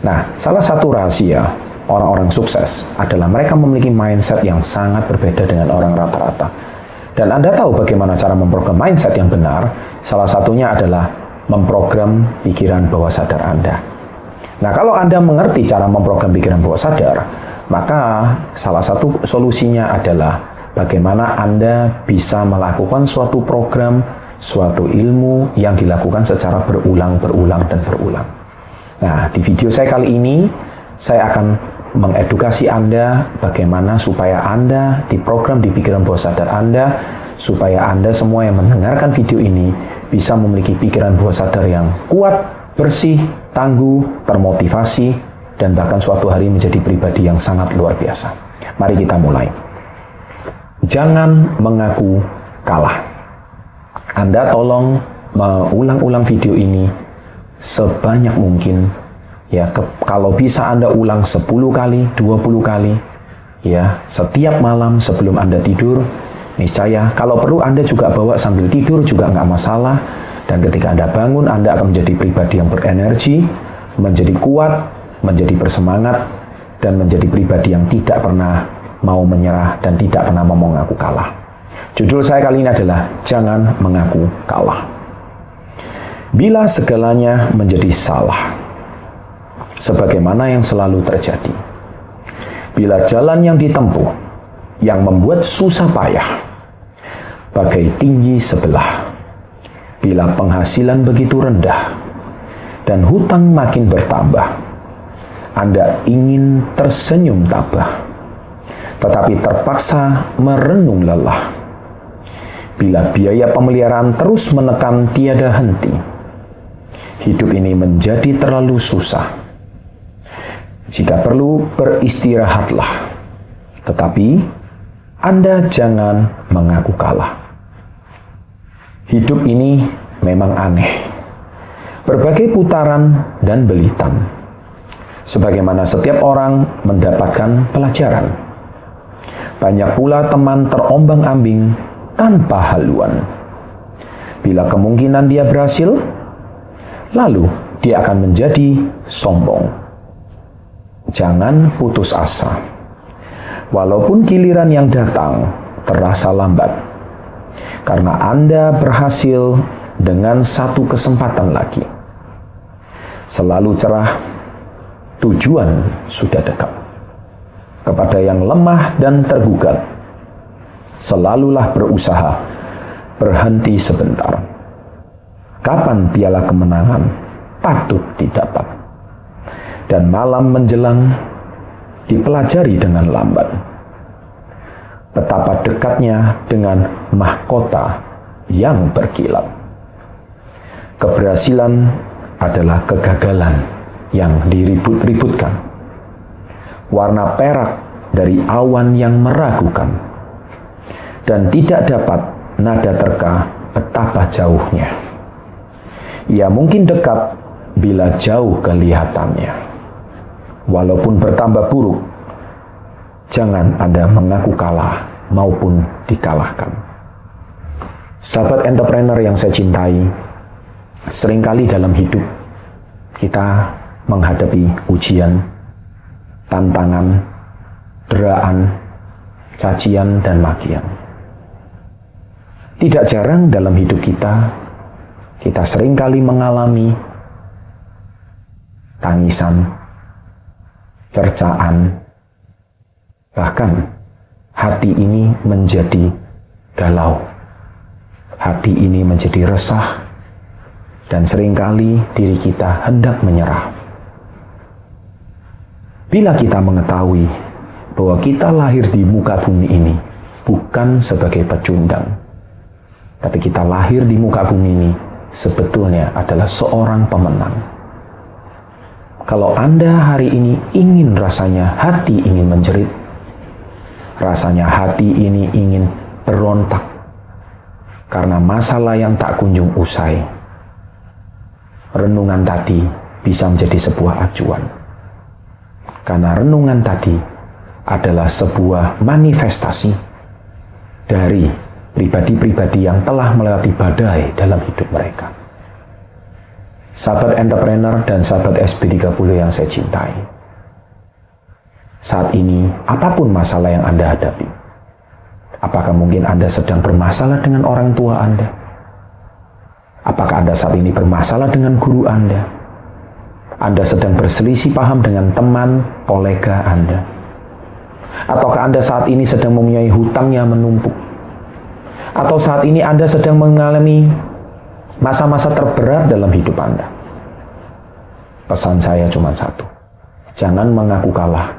Nah, salah satu rahasia orang-orang sukses adalah mereka memiliki mindset yang sangat berbeda dengan orang rata-rata. Dan Anda tahu bagaimana cara memprogram mindset yang benar? Salah satunya adalah memprogram pikiran bawah sadar Anda. Nah, kalau Anda mengerti cara memprogram pikiran bawah sadar, maka salah satu solusinya adalah bagaimana Anda bisa melakukan suatu program, suatu ilmu yang dilakukan secara berulang. Nah, di video saya kali ini, saya akan mengedukasi Anda bagaimana supaya Anda diprogram di pikiran bawah sadar Anda, supaya Anda semua yang mendengarkan video ini bisa memiliki pikiran bawah sadar yang kuat, bersih, tangguh, termotivasi, dan bahkan suatu hari menjadi pribadi yang sangat luar biasa. Mari kita mulai. Jangan mengaku kalah. Anda tolong mengulang-ulang video ini sebanyak mungkin. Ya, kalau bisa Anda ulang 10 kali, 20 kali. Ya, setiap malam sebelum Anda tidur, niscaya kalau perlu Anda juga bawa sambil tidur juga nggak masalah. Dan ketika Anda bangun, Anda akan menjadi pribadi yang berenergi, menjadi kuat, menjadi bersemangat, dan menjadi pribadi yang tidak pernah mau menyerah dan tidak pernah mau mengaku kalah. Judul saya kali ini adalah Jangan Mengaku Kalah. Bila segalanya menjadi salah, sebagaimana yang selalu terjadi. Bila jalan yang ditempuh, yang membuat susah payah, bagai tinggi sebelah. Bila penghasilan begitu rendah, dan hutang makin bertambah, Anda ingin tersenyum tabah, tetapi terpaksa merenung lelah. Bila biaya pemeliharaan terus menekan tiada henti, hidup ini menjadi terlalu susah. Jika perlu, beristirahatlah. Tetapi, Anda jangan mengaku kalah. Hidup ini memang aneh. Berbagai putaran dan belitan. Sebagaimana setiap orang mendapatkan pelajaran. Banyak pula teman terombang-ambing tanpa haluan. Bila kemungkinan dia berhasil, lalu dia akan menjadi sombong. Jangan putus asa. Walaupun giliran yang datang terasa lambat. Karena Anda berhasil dengan satu kesempatan lagi. Selalu cerah, tujuan sudah dekat. Kepada yang lemah dan tergugat, selalulah berusaha, berhenti sebentar. Kapan piala kemenangan patut didapat? Dan malam menjelang, dipelajari dengan lambat. Betapa dekatnya dengan mahkota yang berkilat. Keberhasilan adalah kegagalan yang diribut-ributkan. Warna perak dari awan yang meragukan. Dan tidak dapat nada terka betapa jauhnya. Ia mungkin dekat bila jauh kelihatannya. Walaupun bertambah buruk, jangan Anda mengaku kalah maupun dikalahkan. Sahabat entrepreneur yang saya cintai, seringkali dalam hidup kita menghadapi ujian, tantangan, deraan, cacian, dan makian. Tidak jarang dalam hidup kita seringkali mengalami tangisan, cercaan, bahkan hati ini menjadi galau, hati ini menjadi resah, dan seringkali diri kita hendak menyerah. Bila kita mengetahui bahwa kita lahir di muka bumi ini bukan sebagai pecundang, tapi kita lahir di muka bumi ini sebetulnya adalah seorang pemenang. Kalau Anda hari ini ingin rasanya hati ingin menjerit, rasanya hati ini ingin berontak karena masalah yang tak kunjung usai, renungan tadi bisa menjadi sebuah acuan. Karena renungan tadi adalah sebuah manifestasi dari pribadi-pribadi yang telah melewati badai dalam hidup mereka. Sahabat entrepreneur dan sahabat SB30 yang saya cintai, saat ini apapun masalah yang Anda hadapi, apakah mungkin Anda sedang bermasalah dengan orang tua Anda? Apakah Anda saat ini bermasalah dengan guru Anda? Anda sedang berselisih paham dengan teman, kolega Anda? Ataukah Anda saat ini sedang mempunyai hutang yang menumpuk? Atau saat ini Anda sedang mengalami masa-masa terberat dalam hidup Anda? Pesan saya cuma satu. Jangan mengaku kalah.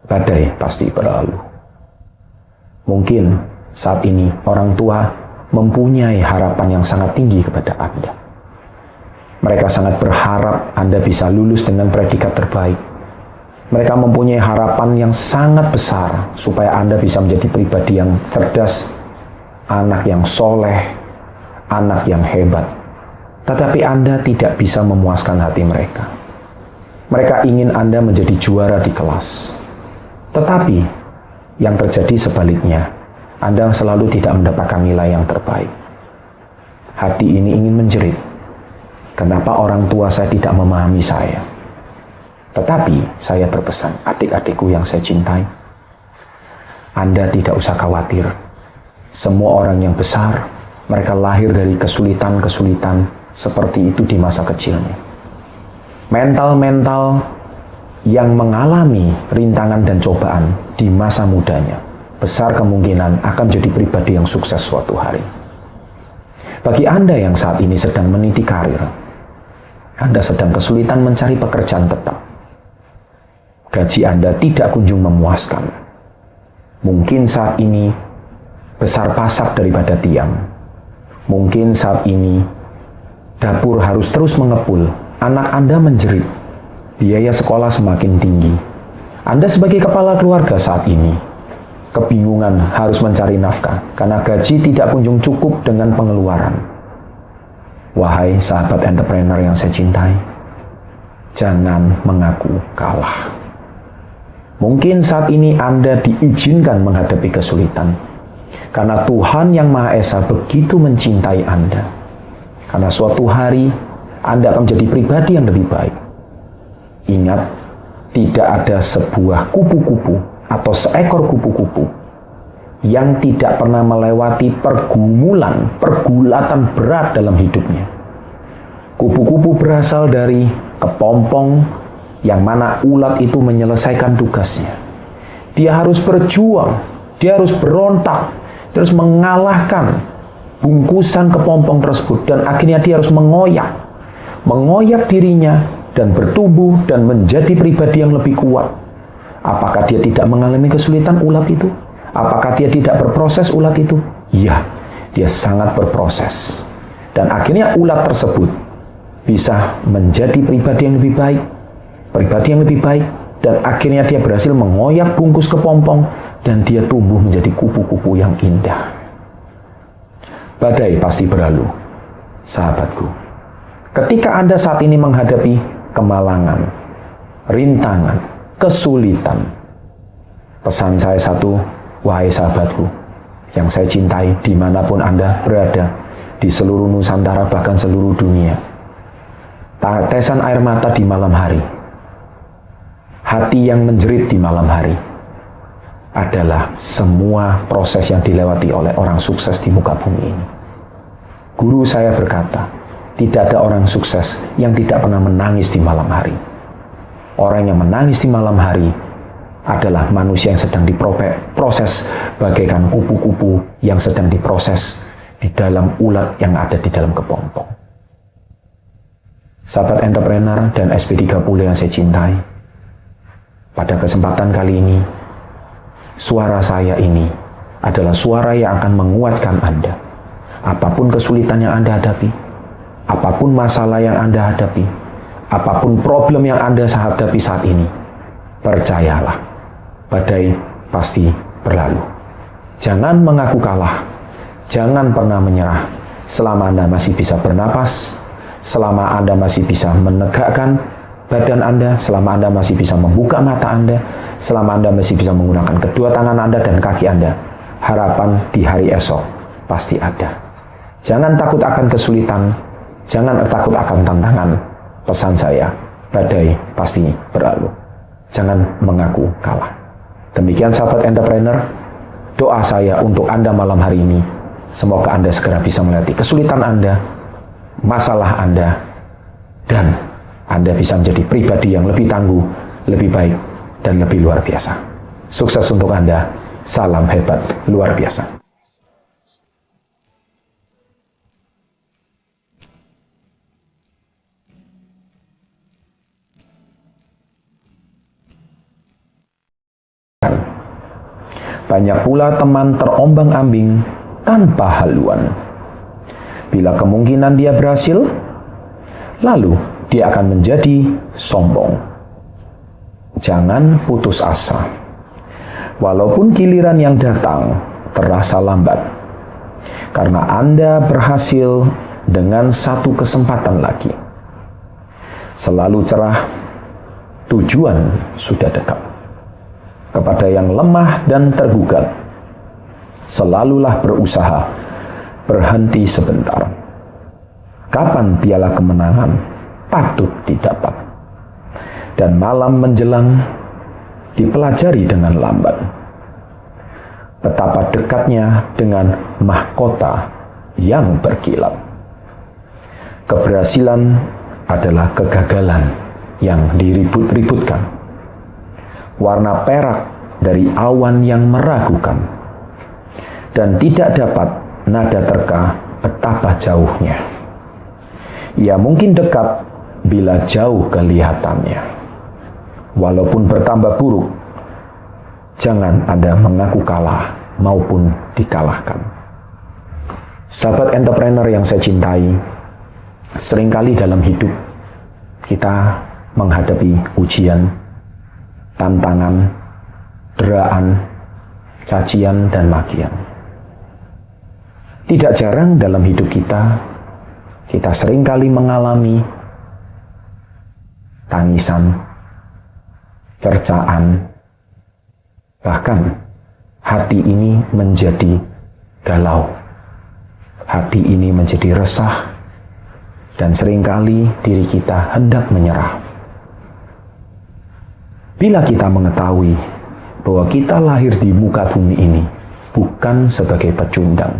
Badai pasti berlalu. Mungkin saat ini orang tua mempunyai harapan yang sangat tinggi kepada Anda. Mereka sangat berharap Anda bisa lulus dengan predikat terbaik. Mereka mempunyai harapan yang sangat besar supaya Anda bisa menjadi pribadi yang cerdas, anak yang soleh, anak yang hebat. Tetapi Anda tidak bisa memuaskan hati mereka. Mereka ingin Anda menjadi juara di kelas. Tetapi yang terjadi sebaliknya, Anda selalu tidak mendapatkan nilai yang terbaik. Hati ini ingin menjerit. Kenapa orang tua saya tidak memahami saya? Tetapi saya berpesan, adik-adikku yang saya cintai, Anda tidak usah khawatir. Semua orang yang besar, mereka lahir dari kesulitan-kesulitan seperti itu di masa kecilnya. Mental-mental yang mengalami rintangan dan cobaan di masa mudanya, besar kemungkinan akan menjadi pribadi yang sukses suatu hari. Bagi Anda yang saat ini sedang meniti karir, Anda sedang kesulitan mencari pekerjaan tetap. Gaji Anda tidak kunjung memuaskan. Mungkin saat ini besar pasak daripada tiang. Mungkin saat ini dapur harus terus mengepul. Anak Anda menjerit. Biaya sekolah semakin tinggi. Anda sebagai kepala keluarga saat ini kebingungan harus mencari nafkah karena gaji tidak kunjung cukup dengan pengeluaran. Wahai sahabat entrepreneur yang saya cintai, jangan mengaku kalah. Mungkin saat ini Anda diizinkan menghadapi kesulitan karena Tuhan Yang Maha Esa begitu mencintai Anda. Karena suatu hari Anda akan menjadi pribadi yang lebih baik. Ingat, tidak ada sebuah kupu-kupu atau seekor kupu-kupu yang tidak pernah melewati pergulatan berat dalam hidupnya. Kupu-kupu berasal dari kepompong yang mana ulat itu menyelesaikan tugasnya. Dia harus berjuang, dia harus berontak, terus mengalahkan bungkusan kepompong tersebut, dan akhirnya dia harus mengoyak dirinya dan bertumbuh dan menjadi pribadi yang lebih kuat. Apakah dia tidak mengalami kesulitan ulat itu? Apakah dia tidak berproses ulat itu? Iya, dia sangat berproses. Dan akhirnya ulat tersebut bisa menjadi pribadi yang lebih baik, dan akhirnya dia berhasil mengoyak bungkus kepompong dan dia tumbuh menjadi kupu-kupu yang indah. Badai pasti berlalu, sahabatku. Ketika Anda saat ini menghadapi kemalangan, rintangan, kesulitan, pesan saya satu, wahai sahabatku yang saya cintai dimanapun Anda berada, di seluruh Nusantara bahkan seluruh dunia, tetesan air mata di malam hari, hati yang menjerit di malam hari, adalah semua proses yang dilewati oleh orang sukses di muka bumi ini. Guru saya berkata, tidak ada orang sukses yang tidak pernah menangis di malam hari. Orang yang menangis di malam hari adalah manusia yang sedang diproses bagaikan kupu-kupu yang sedang diproses di dalam ulat yang ada di dalam kepompong. Sahabat entrepreneur dan SP30 yang saya cintai, pada kesempatan kali ini, suara saya ini adalah suara yang akan menguatkan Anda. Apapun kesulitan yang Anda hadapi, apapun masalah yang Anda hadapi, apapun problem yang Anda hadapi saat ini, percayalah, badai pasti berlalu. Jangan mengaku kalah, jangan pernah menyerah. Selama Anda masih bisa bernapas, selama Anda masih bisa menegakkan badan Anda, selama Anda masih bisa membuka mata Anda, selama Anda masih bisa menggunakan kedua tangan Anda dan kaki Anda, harapan di hari esok pasti ada. Jangan takut akan kesulitan, jangan takut akan tantangan. Pesan saya, badai pasti berlalu. Jangan mengaku kalah. Demikian sahabat entrepreneur, doa saya untuk Anda malam hari ini, semoga Anda segera bisa melewati kesulitan Anda, masalah Anda, dan Anda bisa menjadi pribadi yang lebih tangguh, lebih baik, dan lebih luar biasa. Sukses untuk Anda, salam hebat luar biasa. Banyak pula teman terombang-ambing tanpa haluan. Bila kemungkinan dia berhasil, lalu dia akan menjadi sombong. Jangan putus asa. Walaupun giliran yang datang terasa lambat, karena Anda berhasil dengan satu kesempatan lagi. Selalu cerah, tujuan sudah dekat. Kepada yang lemah dan tergugat, selalulah berusaha, berhenti sebentar. Kapan piala kemenangan patut didapat? Dan malam menjelang, dipelajari dengan lambat. Betapa dekatnya dengan mahkota yang berkilat. Keberhasilan adalah kegagalan yang diribut-ributkan. Warna perak dari awan yang meragukan. Dan tidak dapat nada terka betapa jauhnya. Ia mungkin dekat bila jauh kelihatannya. Walaupun bertambah buruk, jangan Anda mengaku kalah maupun dikalahkan. Sahabat entrepreneur yang saya cintai, seringkali dalam hidup kita menghadapi ujian, tantangan, deraan, cacian, dan makian. Tidak jarang dalam hidup kita seringkali mengalami tangisan, cercaan, bahkan hati ini menjadi galau, hati ini menjadi resah, dan seringkali diri kita hendak menyerah. Bila kita mengetahui bahwa kita lahir di muka bumi ini bukan sebagai pecundang,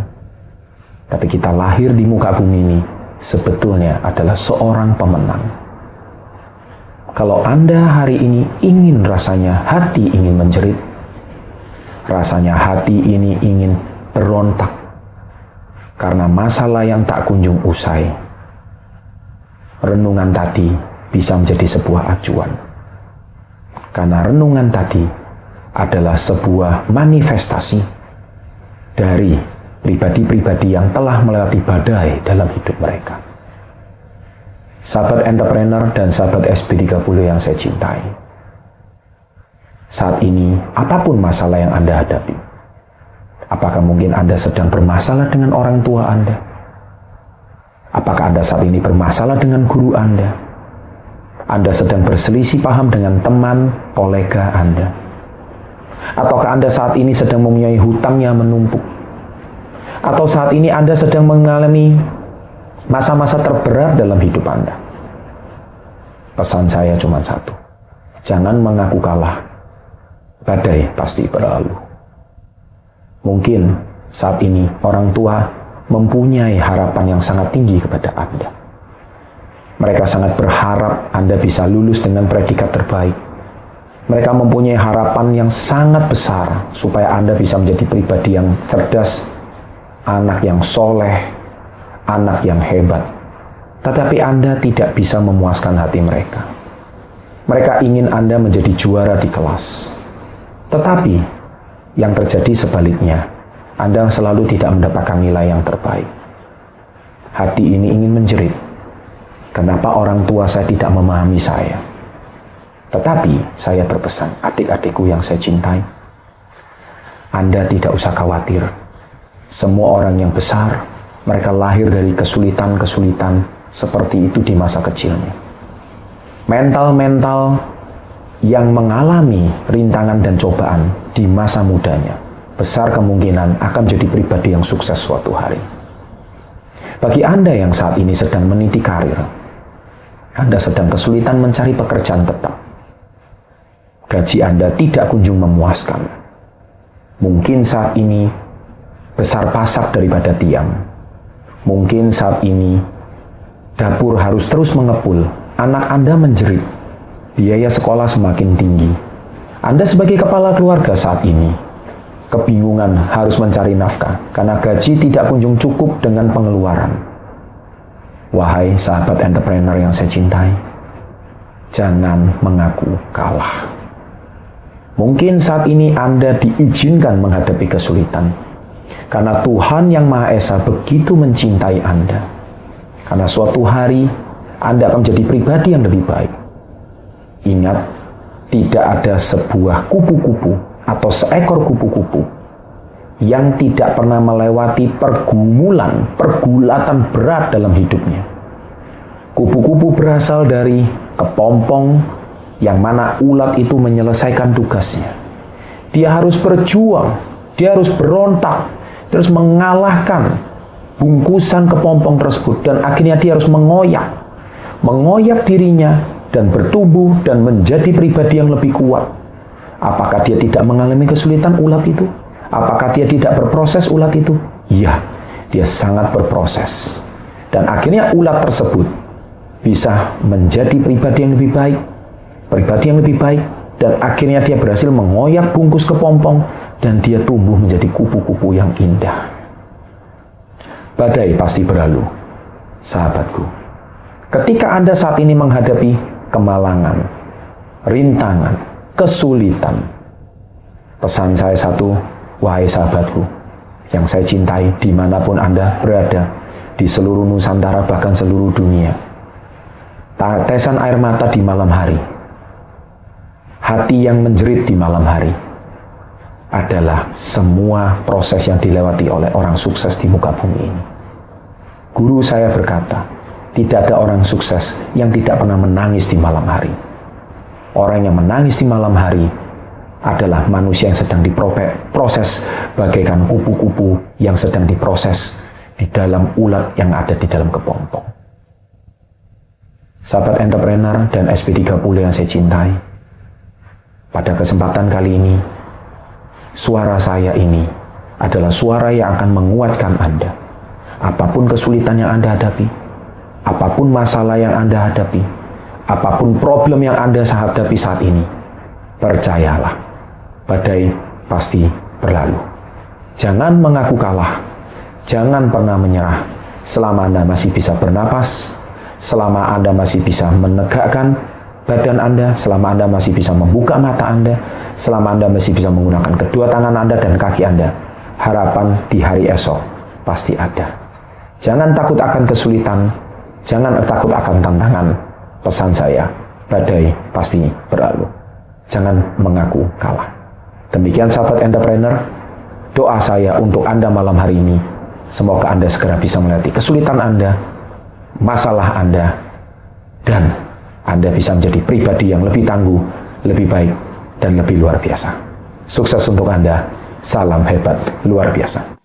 tapi kita lahir di muka bumi ini sebetulnya adalah seorang pemenang. Kalau Anda hari ini ingin rasanya hati ingin menjerit, rasanya hati ini ingin berontak karena masalah yang tak kunjung usai, renungan tadi bisa menjadi sebuah acuan. Karena renungan tadi adalah sebuah manifestasi dari pribadi-pribadi yang telah melewati badai dalam hidup mereka. Sahabat entrepreneur dan sahabat SB30 yang saya cintai, saat ini apapun masalah yang Anda hadapi, apakah mungkin Anda sedang bermasalah dengan orang tua Anda? Apakah Anda saat ini bermasalah dengan guru Anda? Anda sedang berselisih paham dengan teman, kolega Anda? Ataukah Anda saat ini sedang mempunyai hutang yang menumpuk? Atau saat ini Anda sedang mengalami masa-masa terberat dalam hidup Anda? Pesan saya cuma satu. Jangan mengaku kalah. Badai pasti berlalu. Mungkin saat ini orang tua mempunyai harapan yang sangat tinggi kepada Anda. Mereka sangat berharap Anda bisa lulus dengan predikat terbaik. Mereka mempunyai harapan yang sangat besar supaya Anda bisa menjadi pribadi yang cerdas, anak yang soleh, anak yang hebat. Tetapi Anda tidak bisa memuaskan hati mereka. Mereka ingin Anda menjadi juara di kelas. Tetapi yang terjadi sebaliknya, Anda selalu tidak mendapatkan nilai yang terbaik. Hati ini ingin menjerit. Kenapa orang tua saya tidak memahami saya? Tetapi saya berpesan, adik-adikku yang saya cintai, Anda tidak usah khawatir. Semua orang yang besar, mereka lahir dari kesulitan-kesulitan seperti itu di masa kecilnya. Mental-mental yang mengalami rintangan dan cobaan di masa mudanya, besar kemungkinan akan menjadi pribadi yang sukses suatu hari. Bagi Anda yang saat ini sedang meniti karir, Anda sedang kesulitan mencari pekerjaan tetap, gaji Anda tidak kunjung memuaskan, mungkin saat ini besar pasak daripada tiang. Mungkin saat ini dapur harus terus mengepul, anak Anda menjerit, biaya sekolah semakin tinggi. Anda sebagai kepala keluarga saat ini kebingungan harus mencari nafkah karena gaji tidak kunjung cukup dengan pengeluaran. Wahai sahabat entrepreneur yang saya cintai, jangan mengaku kalah. Mungkin saat ini Anda diizinkan menghadapi kesulitan karena Tuhan yang Maha Esa begitu mencintai Anda. Karena suatu hari Anda akan menjadi pribadi yang lebih baik. Ingat, tidak ada sebuah kupu-kupu atau seekor kupu-kupu yang tidak pernah melewati pergulatan berat dalam hidupnya. Kupu-kupu berasal dari kepompong yang mana ulat itu menyelesaikan tugasnya. Dia harus berjuang, dia harus berontak, dia harus mengalahkan bungkusan kepompong tersebut, dan akhirnya dia harus mengoyak dirinya dan bertumbuh dan menjadi pribadi yang lebih kuat. Apakah dia tidak mengalami kesulitan ulat itu? Apakah dia tidak berproses ulat itu? Iya, dia sangat berproses. Dan akhirnya ulat tersebut bisa menjadi pribadi yang lebih baik, dan akhirnya dia berhasil mengoyak bungkus kepompong, dan dia tumbuh menjadi kupu-kupu yang indah. Badai pasti berlalu, sahabatku. Ketika Anda saat ini menghadapi kemalangan, rintangan, kesulitan, pesan saya satu, wahai sahabatku yang saya cintai, dimanapun Anda berada, di seluruh Nusantara, bahkan seluruh dunia, tetesan air mata di malam hari, hati yang menjerit di malam hari, adalah semua proses yang dilewati oleh orang sukses di muka bumi ini. Guru saya berkata, tidak ada orang sukses yang tidak pernah menangis di malam hari. Orang yang menangis di malam hari adalah manusia yang sedang diproses bagaikan kupu-kupu yang sedang diproses di dalam ulat yang ada di dalam kepompong. Sahabat entrepreneur dan SP30 yang saya cintai, pada kesempatan kali ini, suara saya ini adalah suara yang akan menguatkan Anda. Apapun kesulitan yang Anda hadapi, apapun masalah yang Anda hadapi, apapun problem yang Anda hadapi saat ini, percayalah, badai pasti berlalu. Jangan mengaku kalah, jangan pernah menyerah. Selama Anda masih bisa bernapas, selama Anda masih bisa menegakkan badan Anda, selama Anda masih bisa membuka mata Anda, selama Anda masih bisa menggunakan kedua tangan Anda dan kaki Anda, harapan di hari esok pasti ada. Jangan takut akan kesulitan, jangan takut akan tantangan. Pesan saya, badai pasti berlalu. Jangan mengaku kalah. Demikian sahabat entrepreneur, doa saya untuk Anda malam hari ini, semoga Anda segera bisa melewati kesulitan Anda, masalah Anda, dan Anda bisa menjadi pribadi yang lebih tangguh, lebih baik, dan lebih luar biasa. Sukses untuk Anda. Salam hebat luar biasa.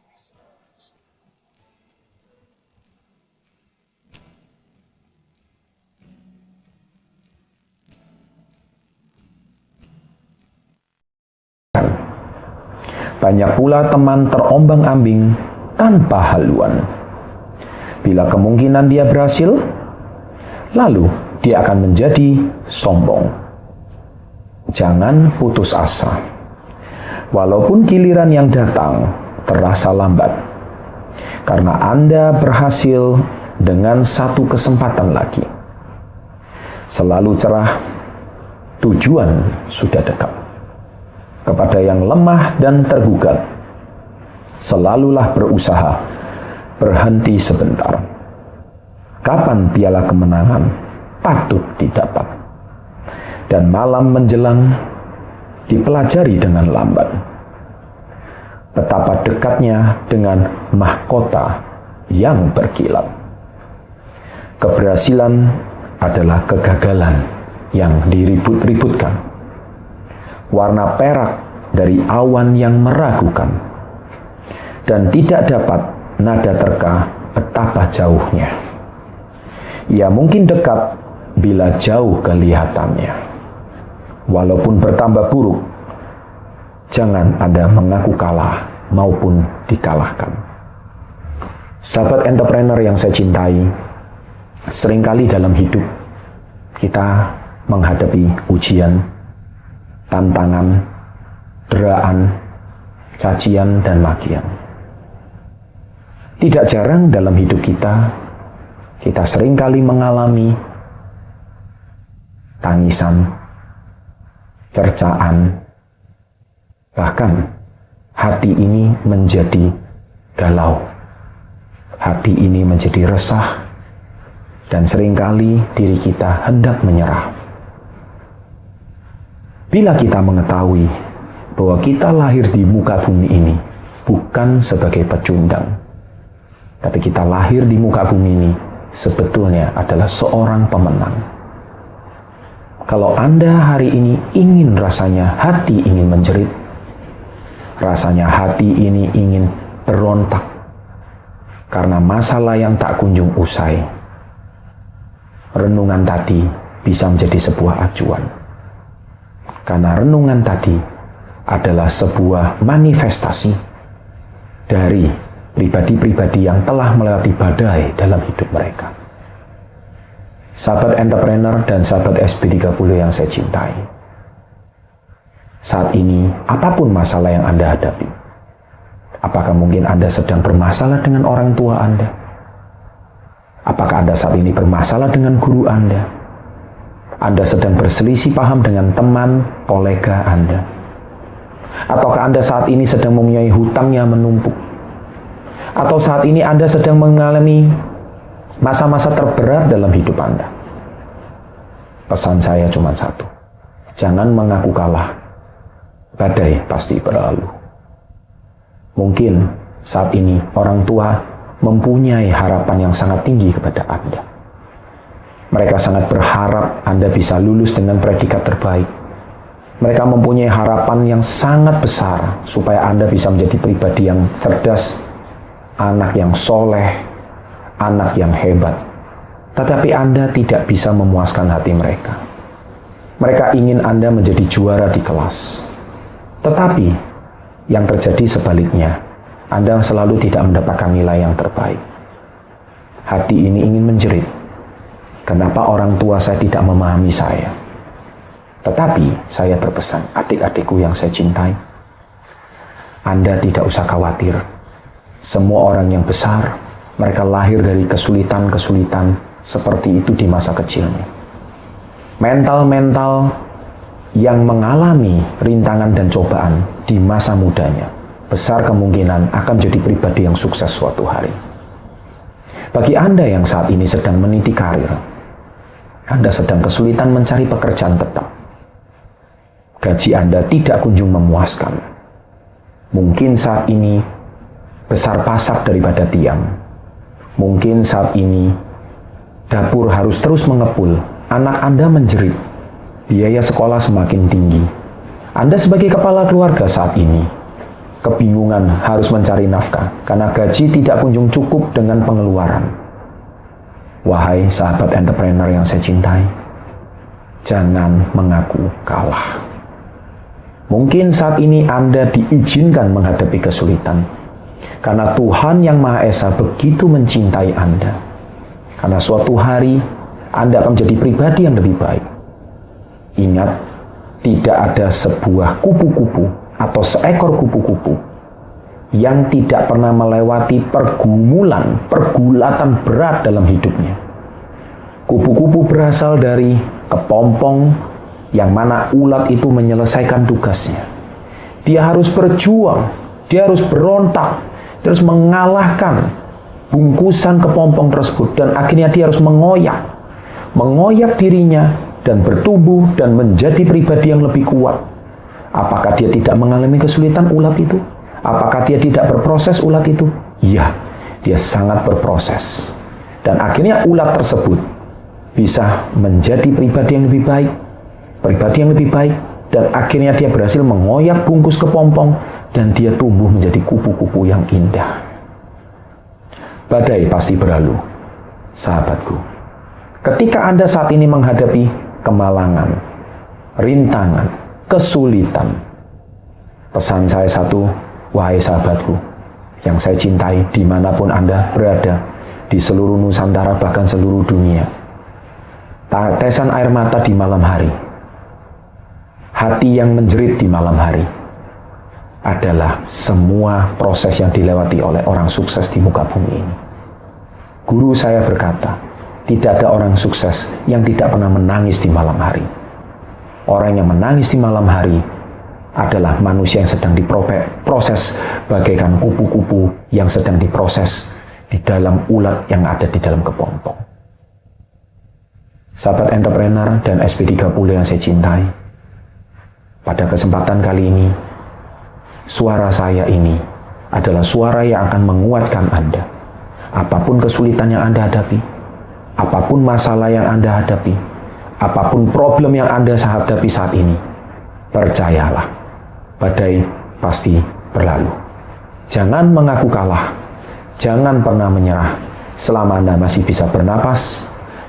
Banyak pula teman terombang-ambing tanpa haluan. Bila kemungkinan dia berhasil, lalu dia akan menjadi sombong. Jangan putus asa. Walaupun giliran yang datang terasa lambat, karena Anda berhasil dengan satu kesempatan lagi. Selalu cerah, tujuan sudah dekat. Kepada yang lemah dan tergugat, selalulah berusaha, berhenti sebentar. Kapan piala kemenangan patut didapat? Dan malam menjelang, dipelajari dengan lambat. Betapa dekatnya dengan mahkota yang berkilat. Keberhasilan adalah kegagalan yang diribut-ributkan. Warna perak dari awan yang meragukan. Dan tidak dapat nada terka betapa jauhnya. Ia mungkin dekat bila jauh kelihatannya. Walaupun bertambah buruk, jangan Anda mengaku kalah maupun dikalahkan. Sahabat entrepreneur yang saya cintai, seringkali dalam hidup kita menghadapi ujian, tantangan, deraan, cacian, dan makian. Tidak jarang dalam hidup kita seringkali mengalami tangisan, cercaan, bahkan hati ini menjadi galau, hati ini menjadi resah, Dan seringkali diri kita hendak menyerah. Bila kita mengetahui bahwa kita lahir di muka bumi ini bukan sebagai pecundang, tapi kita lahir di muka bumi ini sebetulnya adalah seorang pemenang. Kalau Anda hari ini ingin rasanya hati ingin menjerit, rasanya hati ini ingin berontak karena masalah yang tak kunjung usai, renungan tadi bisa menjadi sebuah acuan. Karena renungan tadi adalah sebuah manifestasi dari pribadi-pribadi yang telah melewati badai dalam hidup mereka. Sahabat entrepreneur dan sahabat SB30 yang saya cintai, saat ini apapun masalah yang Anda hadapi, apakah mungkin Anda sedang bermasalah dengan orang tua Anda? Apakah Anda saat ini bermasalah dengan guru Anda? Anda sedang berselisih paham dengan teman, kolega Anda? Ataukah Anda saat ini sedang mempunyai hutang yang menumpuk? Atau saat ini Anda sedang mengalami masa-masa terberat dalam hidup Anda? Pesan saya cuma satu, jangan mengaku kalah. Badai pasti berlalu. Mungkin saat ini orang tua mempunyai harapan yang sangat tinggi kepada Anda. Mereka sangat berharap Anda bisa lulus dengan predikat terbaik. Mereka mempunyai harapan yang sangat besar supaya Anda bisa menjadi pribadi yang cerdas, anak yang soleh, anak yang hebat. Tetapi Anda tidak bisa memuaskan hati mereka. Mereka ingin Anda menjadi juara di kelas. Tetapi yang terjadi sebaliknya, Anda selalu tidak mendapatkan nilai yang terbaik. Hati ini ingin menjerit. Kenapa orang tua saya tidak memahami saya? Tetapi saya berpesan, adik-adikku yang saya cintai, Anda tidak usah khawatir. Semua orang yang besar, mereka lahir dari kesulitan-kesulitan seperti itu di masa kecilnya. Mental-mental yang mengalami rintangan dan cobaan di masa mudanya, besar kemungkinan akan menjadi pribadi yang sukses suatu hari. Bagi Anda yang saat ini sedang meniti karir, Anda sedang kesulitan mencari pekerjaan tetap. Gaji Anda tidak kunjung memuaskan. Mungkin saat ini besar pasak daripada tiang. Mungkin saat ini dapur harus terus mengepul. Anak Anda menjerit. Biaya sekolah semakin tinggi. Anda sebagai kepala keluarga saat ini kebingungan harus mencari nafkah karena gaji tidak kunjung cukup dengan pengeluaran. Wahai sahabat entrepreneur yang saya cintai, jangan mengaku kalah. Mungkin saat ini Anda diizinkan menghadapi kesulitan karena Tuhan Yang Maha Esa begitu mencintai Anda. Karena suatu hari Anda akan menjadi pribadi yang lebih baik. Ingat, tidak ada sebuah kupu-kupu atau seekor kupu-kupu yang tidak pernah melewati pergulatan berat dalam hidupnya. Kupu-kupu berasal dari kepompong yang mana ulat itu menyelesaikan tugasnya. Dia harus berjuang, dia harus berontak, dia harus mengalahkan bungkusan kepompong tersebut, dan akhirnya dia harus mengoyak dirinya dan bertumbuh dan menjadi pribadi yang lebih kuat. Apakah dia tidak mengalami kesulitan ulat itu? Apakah dia tidak berproses ulat itu? Iya, dia sangat berproses. Dan akhirnya ulat tersebut bisa menjadi pribadi yang lebih baik, dan akhirnya dia berhasil mengoyak bungkus kepompong dan dia tumbuh menjadi kupu-kupu yang indah. Badai pasti berlalu, sahabatku. Ketika Anda saat ini menghadapi kemalangan, rintangan, kesulitan, pesan saya satu, wahai sahabatku yang saya cintai dimanapun Anda berada, di seluruh Nusantara bahkan seluruh dunia, tetesan air mata di malam hari, hati yang menjerit di malam hari, adalah semua proses yang dilewati oleh orang sukses di muka bumi ini. Guru saya berkata, tidak ada orang sukses yang tidak pernah menangis di malam hari. Orang yang menangis di malam hari adalah manusia yang sedang diproses bagaikan kupu-kupu yang sedang diproses di dalam ulat yang ada di dalam kepompong. sahabat entrepreneur dan SP30 yang saya cintai. Pada kesempatan kali ini, suara saya ini adalah suara yang akan menguatkan Anda. Apapun kesulitan yang Anda hadapi, apapun masalah yang Anda hadapi, apapun problem yang Anda hadapi saat ini, percayalah, badai pasti berlalu. Jangan mengaku kalah, jangan pernah menyerah. Selama Anda masih bisa bernapas,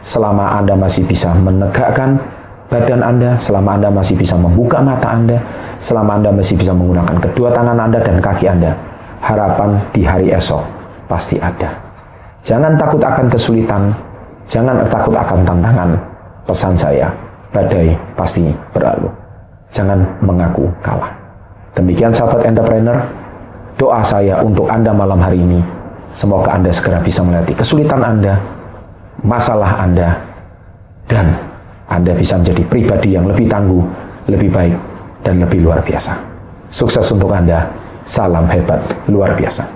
selama Anda masih bisa menegakkan badan Anda, selama Anda masih bisa membuka mata Anda, selama Anda masih bisa menggunakan kedua tangan Anda dan kaki Anda, harapan di hari esok pasti ada. Jangan takut akan kesulitan, jangan takut akan tantangan. Pesan saya, badai pasti berlalu. Jangan mengaku kalah. Demikian sahabat entrepreneur, doa saya untuk Anda malam hari ini, semoga Anda segera bisa melewati kesulitan Anda, masalah Anda, dan Anda bisa menjadi pribadi yang lebih tangguh, lebih baik, dan lebih luar biasa. Sukses untuk Anda. Salam hebat luar biasa.